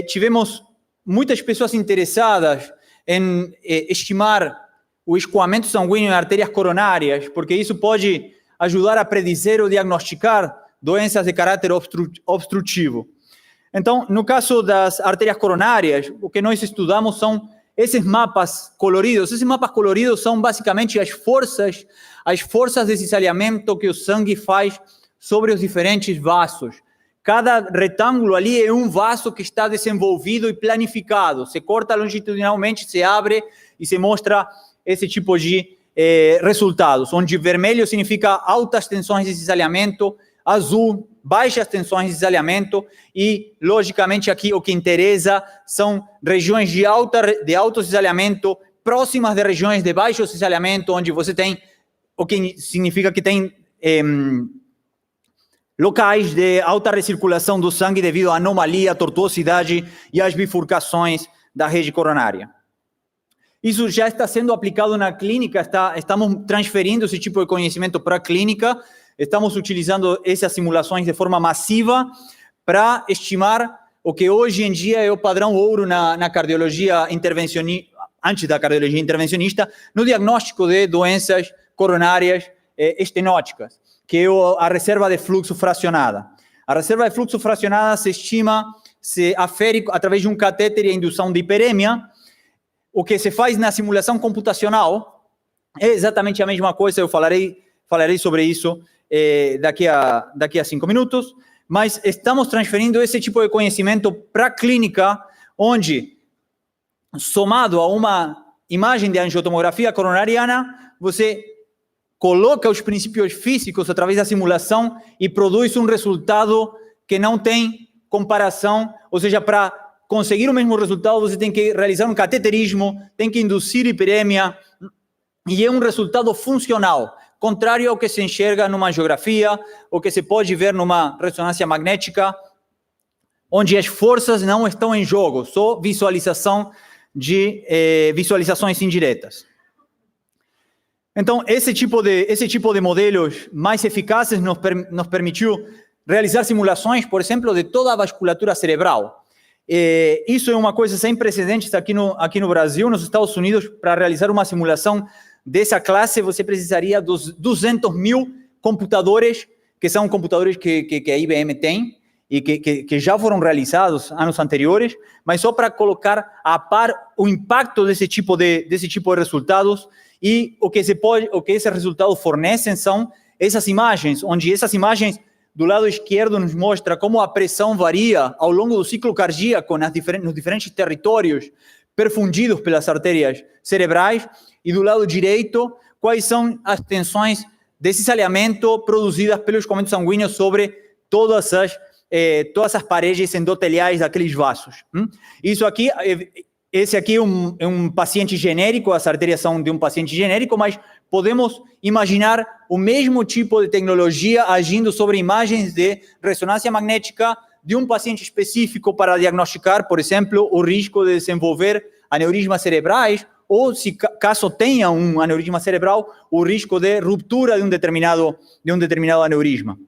Tivemos muitas pessoas interessadas em estimar o escoamento sanguíneo em artérias coronárias, porque isso pode ajudar a predizer ou diagnosticar doenças de caráter obstrutivo. Então, no caso das artérias coronárias, o que nós estudamos são esses mapas coloridos. Esses mapas coloridos são basicamente as forças de cisalhamento que o sangue faz sobre os diferentes vasos. Cada retângulo ali é um vaso que está desenvolvido e planificado. Se corta longitudinalmente, se abre e se mostra esse tipo de resultados, onde vermelho significa altas tensões de cisalhamento, azul, baixas tensões de cisalhamento, e, logicamente, aqui o que interessa são regiões de alto cisalhamento, próximas de regiões de baixo cisalhamento, onde você tem, o que significa que tem locais de alta recirculação do sangue devido à anomalia, à tortuosidade e às bifurcações da rede coronária. Isso já está sendo aplicado na clínica, estamos transferindo esse tipo de conhecimento para a clínica, estamos utilizando essas simulações de forma massiva para estimar o que hoje em dia é o padrão ouro na cardiologia intervencionista, antes da cardiologia intervencionista, no diagnóstico de doenças coronárias estenóticas, que é a reserva de fluxo fracionada. A reserva de fluxo fracionada se estima, se afere através de um catéter e a indução de hiperemia. O que se faz na simulação computacional é exatamente a mesma coisa, eu falarei sobre isso daqui a 5 minutos, mas estamos transferindo esse tipo de conhecimento para a clínica, onde, somado a uma imagem de angiotomografia coronariana, você coloca os princípios físicos através da simulação e produz um resultado que não tem comparação, ou seja, para conseguir o mesmo resultado, você tem que realizar um cateterismo, tem que induzir hiperemia, e é um resultado funcional, contrário ao que se enxerga numa angiografia, ou que se pode ver numa ressonância magnética, onde as forças não estão em jogo, só visualização de visualizações indiretas. Então, esse tipo de modelos mais eficazes nos permitiu realizar simulações, por exemplo, de toda a vasculatura cerebral. Isso é uma coisa sem precedentes aqui no Brasil. Nos Estados Unidos, para realizar uma simulação dessa classe, você precisaria dos 200 mil computadores, que são computadores que a IBM tem, e que já foram realizados anos anteriores, mas só para colocar a par o impacto desse tipo de resultados. E o que esse resultado fornecem são essas imagens, onde essas imagens do lado esquerdo nos mostra como a pressão varia ao longo do ciclo cardíaco nos diferentes territórios perfundidos pelas artérias cerebrais, e do lado direito quais são as tensões de cisalhamento produzidas pelos escoamentos sanguíneos sobre todas as paredes endoteliais daqueles vasos. Esse aqui é um paciente genérico, as artérias são de um paciente genérico, mas podemos imaginar o mesmo tipo de tecnologia agindo sobre imagens de ressonância magnética de um paciente específico para diagnosticar, por exemplo, o risco de desenvolver aneurismas cerebrais, ou, se caso tenha um aneurisma cerebral, o risco de ruptura de um determinado aneurisma.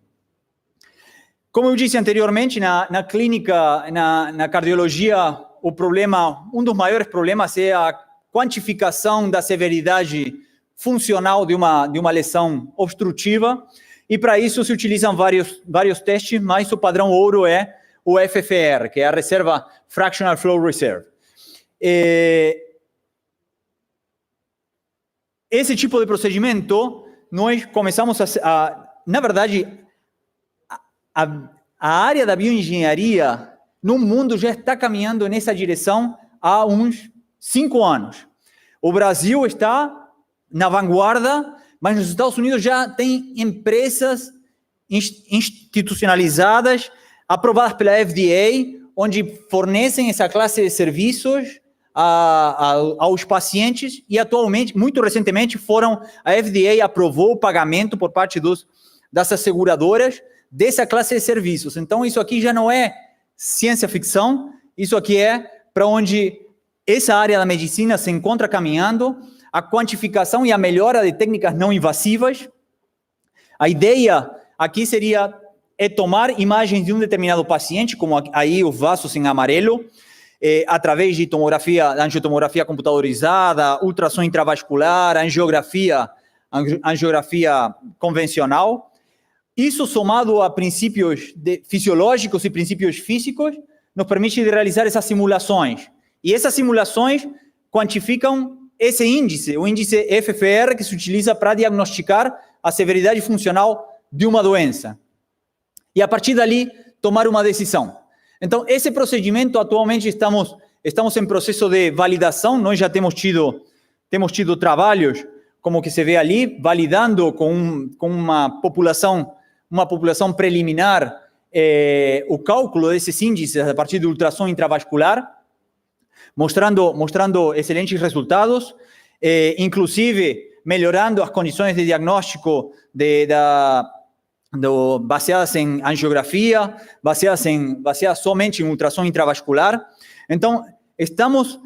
Como eu disse anteriormente, na clínica, na cardiologia, um dos maiores problemas é a quantificação da severidade funcional de uma lesão obstrutiva, e para isso se utilizam vários testes, mas o padrão ouro é o FFR, que é a reserva Fractional Flow Reserve. Esse tipo de procedimento, nós começamos na verdade, a área da bioengenharia no mundo já está caminhando nessa direção há uns 5 anos. O Brasil está na vanguarda, mas nos Estados Unidos já tem empresas institucionalizadas, aprovadas pela FDA, onde fornecem essa classe de serviços aos pacientes, e atualmente, muito recentemente, a FDA aprovou o pagamento por parte das asseguradoras dessa classe de serviços. Então, isso aqui já não é ciência ficção, isso aqui é para onde essa área da medicina se encontra caminhando, a quantificação e a melhora de técnicas não invasivas. A ideia aqui seria tomar imagens de um determinado paciente, como aí os vasos em amarelo, através de angiotomografia computadorizada, ultrassom intravascular, angiografia convencional. Isso, somado a princípios fisiológicos e princípios físicos, nos permite realizar essas simulações. E essas simulações quantificam esse índice, o índice FFR, que se utiliza para diagnosticar a severidade funcional de uma doença. E, a partir dali, tomar uma decisão. Então, esse procedimento, atualmente, estamos em processo de validação. Nós já temos tido trabalhos, como que se vê ali, validando com uma população preliminar o cálculo desses índices a partir do ultrassom intravascular, mostrando excelentes resultados, inclusive melhorando as condições de diagnóstico baseadas em angiografia, baseadas somente em ultrassom intravascular. Então, estamos,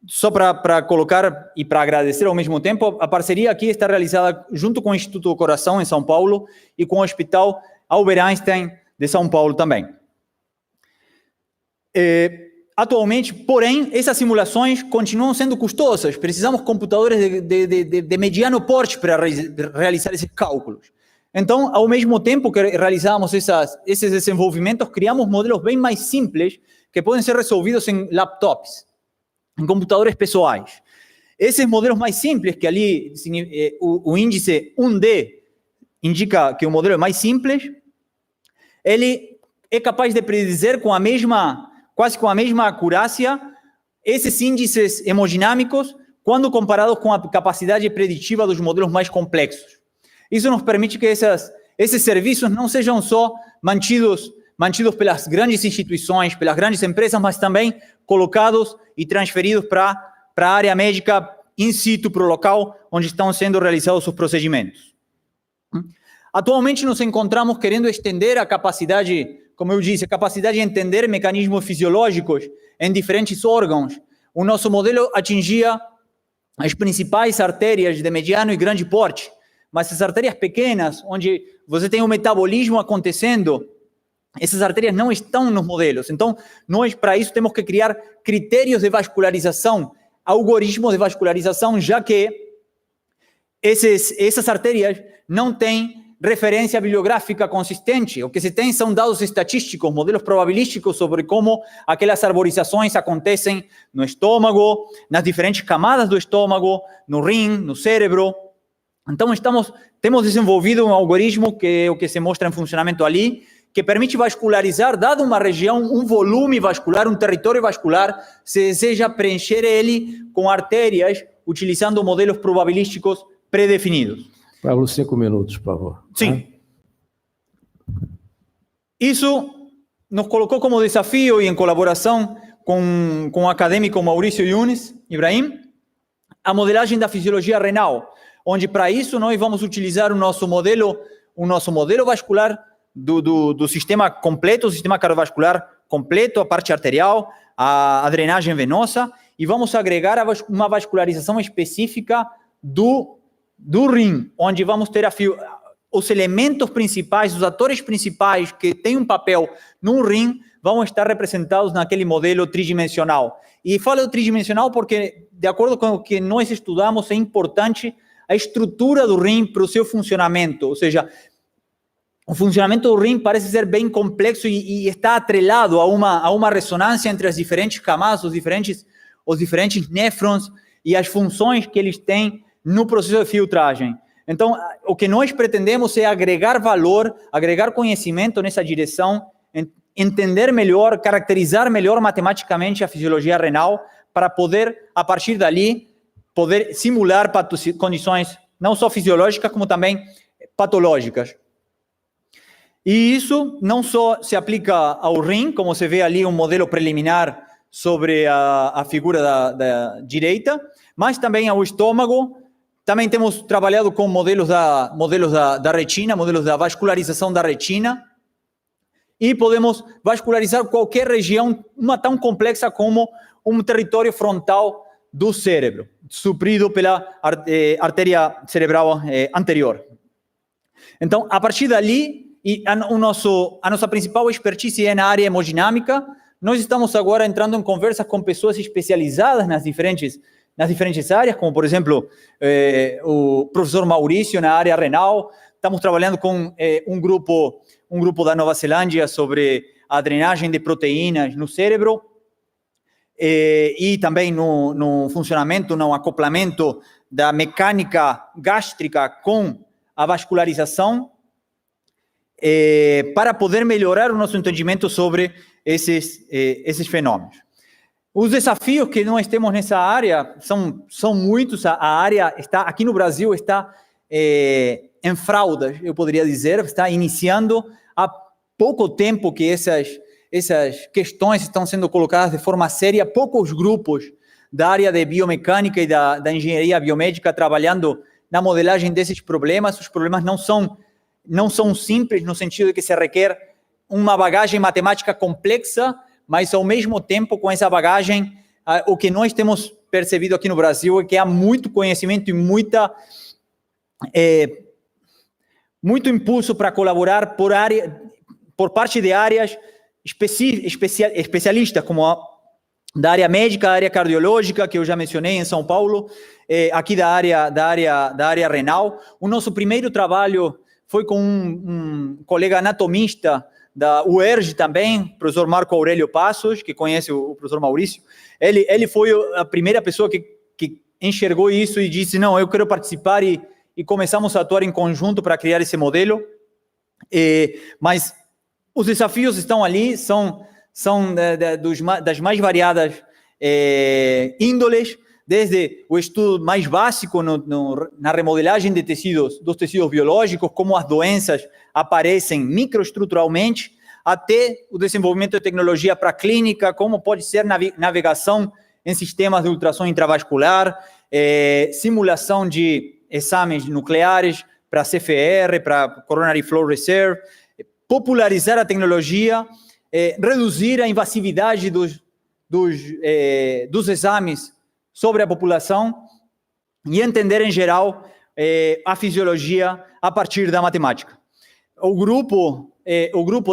só para colocar e para agradecer ao mesmo tempo, a parceria aqui está realizada junto com o Instituto do Coração, em São Paulo, e com o Hospital Albert Einstein de São Paulo também. Atualmente, porém, essas simulações continuam sendo custosas. Precisamos de computadores de mediano porte para realizar esses cálculos. Então, ao mesmo tempo que realizamos esses desenvolvimentos, criamos modelos bem mais simples que podem ser resolvidos em laptops, em computadores pessoais. Esses modelos mais simples, que ali o índice 1D indica que o modelo é mais simples, ele é capaz de predizer quase com a mesma acurácia esses índices hemodinâmicos quando comparados com a capacidade preditiva dos modelos mais complexos. Isso nos permite que esses serviços não sejam só mantidos pelas grandes instituições, pelas grandes empresas, mas também colocados e transferidos para a área médica in situ, para o local onde estão sendo realizados os procedimentos. Atualmente nos encontramos querendo estender a capacidade, como eu disse, a capacidade de entender mecanismos fisiológicos em diferentes órgãos. O nosso modelo atingia as principais artérias de mediano e grande porte, mas essas artérias pequenas, onde você tem um metabolismo acontecendo, essas artérias não estão nos modelos. Então, nós, para isso, temos que criar critérios de vascularização, algoritmos de vascularização, já que essas artérias não têm referência bibliográfica consistente. O que se tem são dados estatísticos, modelos probabilísticos sobre como aquelas arborizações acontecem no estômago, nas diferentes camadas do estômago, no rim, no cérebro. Então, temos desenvolvido um algoritmo, que é o que se mostra em funcionamento ali, que permite vascularizar, dado uma região, um volume vascular, um território vascular, se deseja preencher ele com artérias, utilizando modelos probabilísticos predefinidos. Pablo, 5 minutos, por favor. Sim. Isso nos colocou como desafio, e em colaboração com o acadêmico Maurício Yunes Ibrahim, a modelagem da fisiologia renal, onde para isso nós vamos utilizar o nosso modelo vascular do sistema completo, o sistema cardiovascular completo, a parte arterial, a drenagem venosa, e vamos agregar uma vascularização específica do rim, onde vamos ter os elementos principais, os atores principais que têm um papel no rim, vão estar representados naquele modelo tridimensional. E falo tridimensional porque, de acordo com o que nós estudamos, é importante a estrutura do rim para o seu funcionamento, ou seja, o funcionamento do rim parece ser bem complexo e está atrelado a uma ressonância entre as diferentes camadas, os diferentes néfrons e as funções que eles têm no processo de filtragem. Então, o que nós pretendemos é agregar valor, agregar conhecimento nessa direção, entender melhor, caracterizar melhor matematicamente a fisiologia renal, para poder, a partir dali, poder simular condições não só fisiológicas, como também patológicas. E isso não só se aplica ao rim, como se vê ali um modelo preliminar sobre a figura da direita, mas também ao estômago. Também temos trabalhado com modelos da retina, modelos da vascularização da retina, e podemos vascularizar qualquer região, uma tão complexa como um território frontal do cérebro, suprido pela artéria cerebral anterior. Então, a partir dali, a nossa principal expertise é na área hemodinâmica. Nós estamos agora entrando em conversas com pessoas especializadas nas diferentes áreas, como, por exemplo, o professor Maurício na área renal. Estamos trabalhando com um grupo da Nova Zelândia sobre a drenagem de proteínas no cérebro e também no funcionamento, no acoplamento da mecânica gástrica com a vascularização, para poder melhorar o nosso entendimento sobre esses fenômenos. Os desafios que nós temos nessa área são muitos. A área aqui no Brasil está em fraudas, eu poderia dizer, está iniciando há pouco tempo que essas questões estão sendo colocadas de forma séria. Poucos grupos da área de biomecânica e da engenharia biomédica trabalhando na modelagem desses problemas. Os problemas não são simples, no sentido de que se requer uma bagagem matemática complexa, mas, ao mesmo tempo, com essa bagagem, o que nós temos percebido aqui no Brasil é que há muito conhecimento e muito impulso para colaborar por parte de áreas especialistas, como da área médica, da área cardiológica, que eu já mencionei em São Paulo, aqui da área renal. O nosso primeiro trabalho foi com um colega anatomista da UERJ também, professor Marco Aurélio Passos, que conhece o professor Maurício. Ele foi a primeira pessoa que enxergou isso e disse, não, eu quero participar, e começamos a atuar em conjunto para criar esse modelo. Mas os desafios estão ali, são das mais variadas índoles, desde o estudo mais básico na remodelagem dos tecidos biológicos, como as doenças aparecem microestruturalmente, até o desenvolvimento de tecnologia para a clínica, como pode ser navegação em sistemas de ultrassom intravascular, simulação de exames nucleares para CFR, para Coronary Flow Reserve, popularizar a tecnologia, reduzir a invasividade dos exames sobre a população e entender, em geral, a fisiologia a partir da matemática. O grupo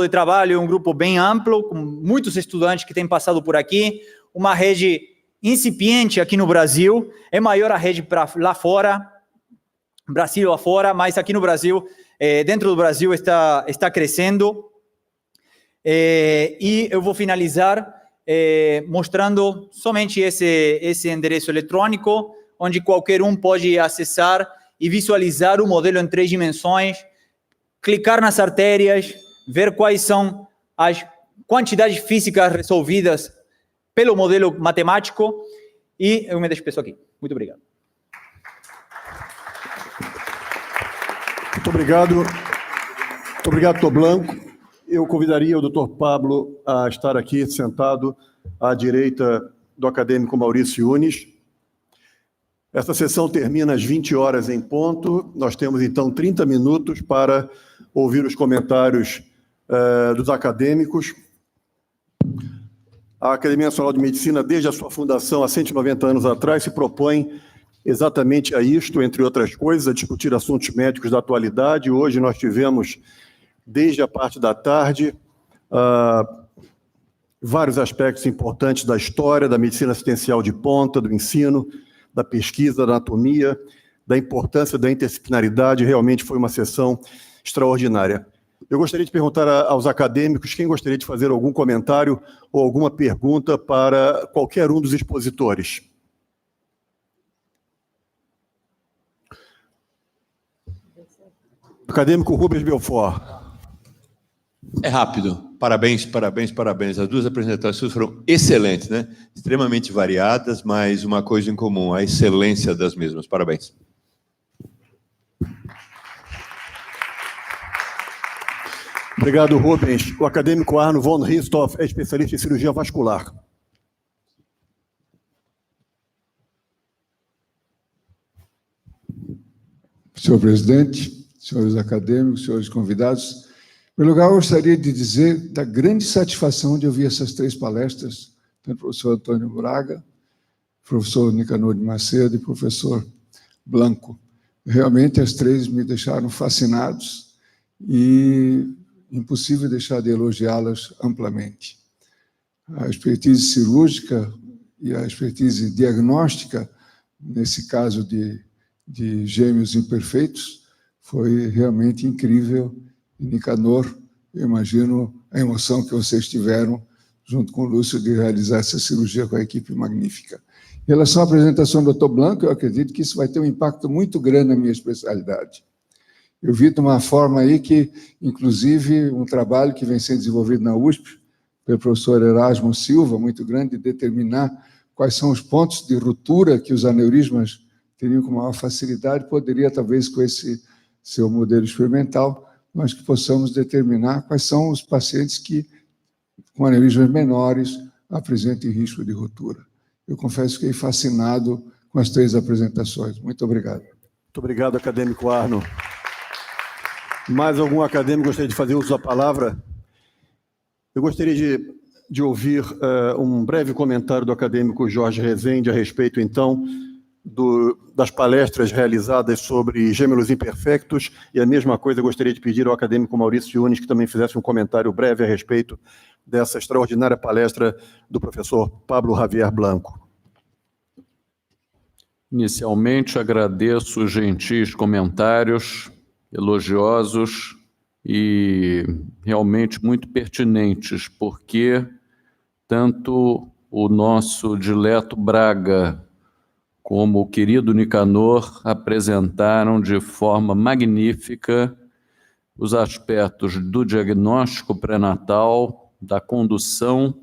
de trabalho é um grupo bem amplo, com muitos estudantes que têm passado por aqui, uma rede incipiente aqui no Brasil, é maior a rede para lá fora, Brasil afora, mas aqui no Brasil, dentro do Brasil, está crescendo. E eu vou finalizar mostrando somente esse endereço eletrônico, onde qualquer um pode acessar e visualizar o modelo em 3 dimensões, clicar nas artérias, ver quais são as quantidades físicas resolvidas pelo modelo matemático, e eu me despeço aqui. Muito obrigado. Muito obrigado. Muito obrigado, Dr. Blanco. Eu convidaria o Dr. Pablo a estar aqui sentado à direita do acadêmico Maurício Yunes. Esta sessão termina às 20 horas em ponto. Nós temos, então, 30 minutos para ouvir os comentários dos acadêmicos. A Academia Nacional de Medicina, desde a sua fundação há 190 anos atrás, se propõe exatamente a isto, entre outras coisas, a discutir assuntos médicos da atualidade. Hoje nós tivemos, desde a parte da tarde, vários aspectos importantes da história, da medicina assistencial de ponta, do ensino, da pesquisa, da anatomia, da importância da interdisciplinaridade. Realmente foi uma sessão extraordinária. Eu gostaria de perguntar aos acadêmicos quem gostaria de fazer algum comentário ou alguma pergunta para qualquer um dos expositores. Acadêmico Rubens Belfort. É rápido. Parabéns, parabéns, parabéns. As duas apresentações foram excelentes, né? Extremamente variadas, mas uma coisa em comum, a excelência das mesmas. Parabéns. Obrigado, Rubens. O acadêmico Arno von Richthofen é especialista em cirurgia vascular. Senhor presidente, senhores acadêmicos, senhores convidados, em primeiro lugar, eu gostaria de dizer da grande satisfação de ouvir essas 3 palestras, tanto do professor Antônio Braga, professor Nicanor de Macedo e professor Blanco. Realmente, as 3 me deixaram fascinados e impossível deixar de elogiá-las amplamente. A expertise cirúrgica e a expertise diagnóstica, nesse caso de gêmeos imperfeitos, foi realmente incrível. E Nicanor, eu imagino a emoção que vocês tiveram, junto com o Lúcio, de realizar essa cirurgia com a equipe magnífica. Em relação à apresentação do Dr. Blanco, eu acredito que isso vai ter um impacto muito grande na minha especialidade. Eu vi de uma forma aí que, inclusive, um trabalho que vem sendo desenvolvido na USP, pelo professor Erasmo Silva, muito grande, de determinar quais são os pontos de ruptura que os aneurismas teriam com maior facilidade, poderia, talvez, com esse seu modelo experimental, nós que possamos determinar quais são os pacientes que, com aneurismas menores, apresentem risco de ruptura. Eu confesso que fiquei fascinado com as 3 apresentações. Muito obrigado. Muito obrigado, acadêmico Arno. Mais algum acadêmico gostaria de fazer uso da palavra? Eu gostaria de ouvir um breve comentário do acadêmico Jorge Rezende a respeito, então, das palestras realizadas sobre gêmeos imperfectos, e a mesma coisa eu gostaria de pedir ao acadêmico Maurício Yunes que também fizesse um comentário breve a respeito dessa extraordinária palestra do professor Pablo Javier Blanco. Inicialmente, agradeço os gentis comentários, elogiosos e realmente muito pertinentes, porque tanto o nosso dileto Braga como o querido Nicanor apresentaram de forma magnífica os aspectos do diagnóstico pré-natal, da condução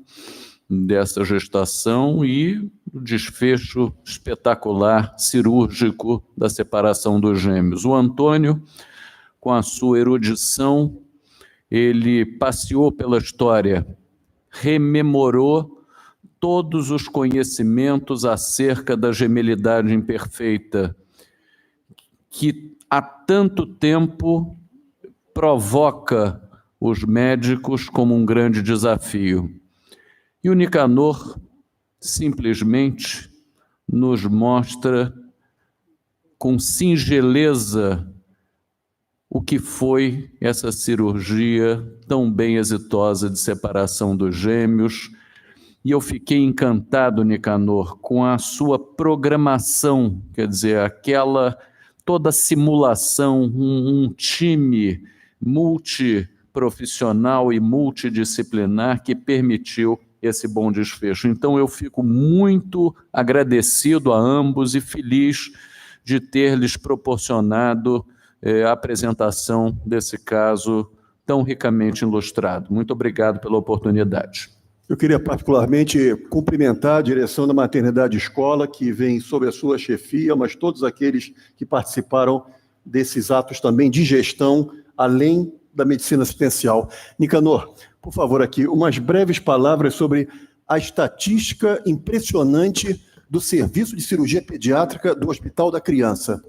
dessa gestação e o desfecho espetacular cirúrgico da separação dos gêmeos. O Antônio, com a sua erudição, ele passeou pela história, rememorou todos os conhecimentos acerca da gemelidade imperfeita, que há tanto tempo provoca os médicos como um grande desafio. E o Nicanor simplesmente nos mostra com singeleza o que foi essa cirurgia tão bem exitosa de separação dos gêmeos. E eu fiquei encantado, Nicanor, com a sua programação, quer dizer, toda a simulação, um time multiprofissional e multidisciplinar que permitiu esse bom desfecho. Então, eu fico muito agradecido a ambos e feliz de ter lhes proporcionado a apresentação desse caso tão ricamente ilustrado. Muito obrigado pela oportunidade. Eu queria particularmente cumprimentar a direção da Maternidade Escola, que vem sob a sua chefia, mas todos aqueles que participaram desses atos também de gestão, além da medicina assistencial. Nicanor, por favor, aqui, umas breves palavras sobre a estatística impressionante do Serviço de Cirurgia Pediátrica do Hospital da Criança.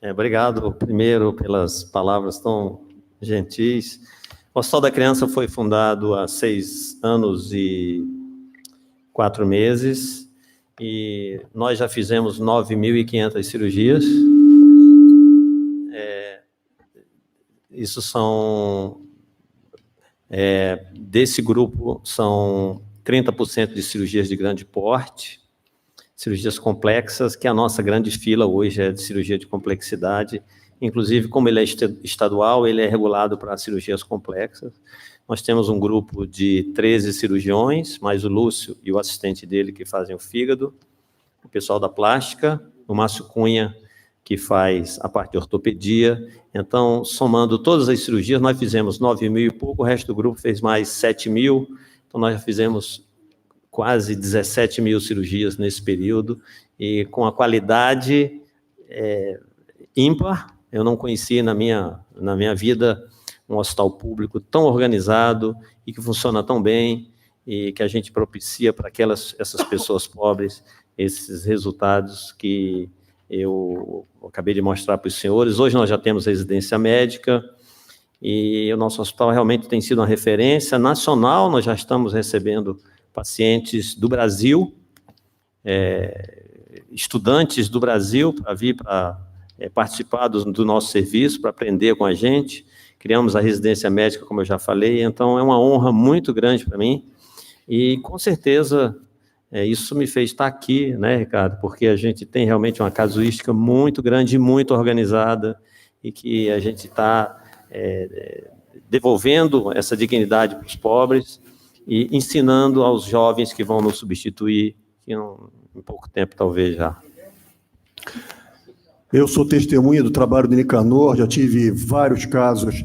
Obrigado, primeiro, pelas palavras tão gentis. O Hospital da Criança foi fundado há 6 anos e 4 meses e nós já fizemos 9.500 cirurgias. Isso são, desse grupo, são 30% de cirurgias de grande porte, cirurgias complexas, que a nossa grande fila hoje é de cirurgia de complexidade. Inclusive, como ele é estadual, ele é regulado para cirurgias complexas. Nós temos um grupo de 13 cirurgiões, mais o Lúcio e o assistente dele que fazem o fígado, o pessoal da plástica, o Márcio Cunha, que faz a parte de ortopedia. Então, somando todas as cirurgias, nós fizemos 9.000 e pouco, o resto do grupo fez mais 7.000. Então, nós já fizemos quase 17.000 cirurgias nesse período, e com a qualidade ímpar. Eu não conheci na minha vida um hospital público tão organizado e que funciona tão bem e que a gente propicia para essas pessoas pobres esses resultados que eu acabei de mostrar para os senhores. Hoje nós já temos residência médica e o nosso hospital realmente tem sido uma referência nacional. Nós já estamos recebendo pacientes do Brasil, estudantes do Brasil para vir para participar do nosso serviço, para aprender com a gente. Criamos a residência médica, como eu já falei, então é uma honra muito grande para mim, e com certeza isso me fez estar aqui, né, Ricardo, porque a gente tem realmente uma casuística muito grande e muito organizada, e que a gente está devolvendo essa dignidade para os pobres e ensinando aos jovens que vão nos substituir em pouco tempo, talvez já. Eu sou testemunha do trabalho do Nicanor, já tive vários casos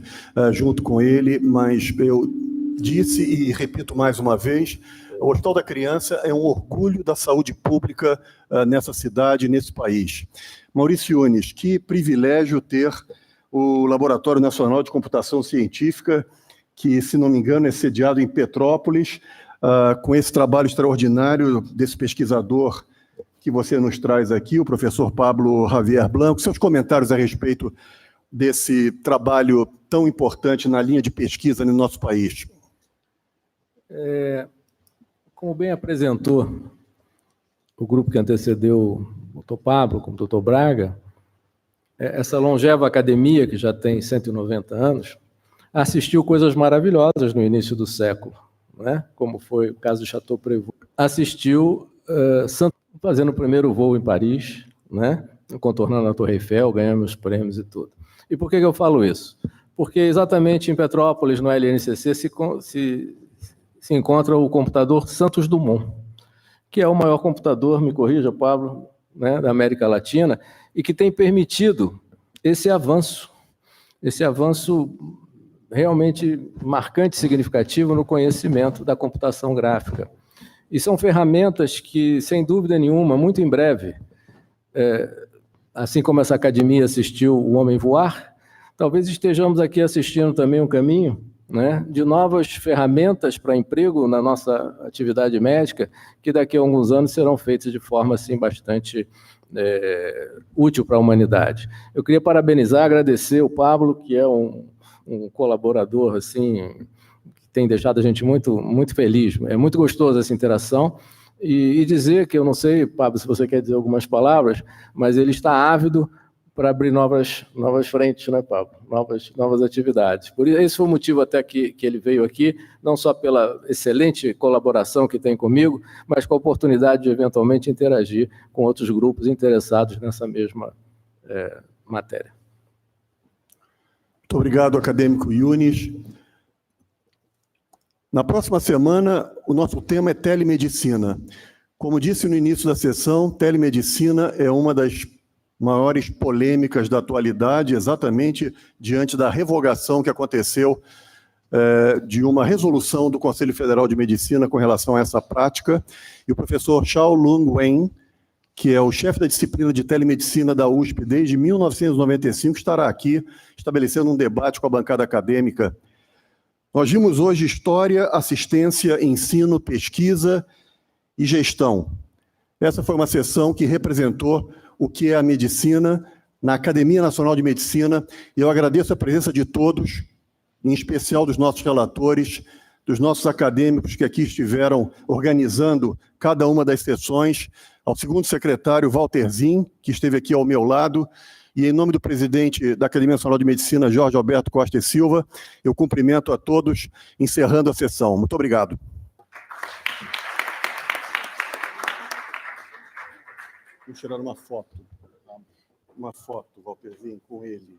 junto com ele, mas eu disse e repito mais uma vez, o Hospital da Criança é um orgulho da saúde pública nessa cidade, nesse país. Maurício Yunes, que privilégio ter o Laboratório Nacional de Computação Científica, que, se não me engano, é sediado em Petrópolis, com esse trabalho extraordinário desse pesquisador que você nos traz aqui, o professor Pablo Javier Blanco. Seus comentários a respeito desse trabalho tão importante na linha de pesquisa no nosso país. Como bem apresentou o grupo que antecedeu o Dr. Pablo, como o Dr. Braga, essa longeva academia, que já tem 190 anos, assistiu coisas maravilhosas no início do século, né? Como foi o caso de Chateaubriand. Assistiu fazendo o primeiro voo em Paris, né? Contornando a Torre Eiffel, ganhamos prêmios e tudo. E por que eu falo isso? Porque exatamente em Petrópolis, no LNCC, se encontra o computador Santos Dumont, que é o maior computador, me corrija, Pablo, né, da América Latina, e que tem permitido esse avanço realmente marcante e significativo no conhecimento da computação gráfica. E são ferramentas que, sem dúvida nenhuma, muito em breve, assim como essa academia assistiu o homem voar, talvez estejamos aqui assistindo também um caminho, né, de novas ferramentas para emprego na nossa atividade médica, que daqui a alguns anos serão feitas de forma assim, bastante útil para a humanidade. Eu queria parabenizar, agradecer o Pablo, que é um colaborador assim, que tem deixado a gente muito, muito feliz. É muito gostoso essa interação. E dizer que, eu não sei, Pablo, se você quer dizer algumas palavras, mas ele está ávido para abrir novas frentes, né, Pablo? Novas atividades. Por isso, esse foi o motivo até que ele veio aqui, não só pela excelente colaboração que tem comigo, mas com a oportunidade de, eventualmente, interagir com outros grupos interessados nessa mesma matéria. Muito obrigado, acadêmico Yunis. Na próxima semana, o nosso tema é telemedicina. Como disse no início da sessão, telemedicina é uma das maiores polêmicas da atualidade, exatamente diante da revogação que aconteceu de uma resolução do Conselho Federal de Medicina com relação a essa prática. E o professor Xiaolong Wen, que é o chefe da disciplina de telemedicina da USP desde 1995, estará aqui estabelecendo um debate com a bancada acadêmica. Nós vimos hoje história, assistência, ensino, pesquisa e gestão. Essa foi uma sessão que representou o que é a medicina na Academia Nacional de Medicina, e eu agradeço a presença de todos, em especial dos nossos relatores, dos nossos acadêmicos que aqui estiveram organizando cada uma das sessões, ao segundo secretário Walter Zin, que esteve aqui ao meu lado, e em nome do presidente da Academia Nacional de Medicina, Jorge Alberto Costa e Silva, eu cumprimento a todos, encerrando a sessão. Muito obrigado. Vou tirar uma foto, Walterzinho, com ele.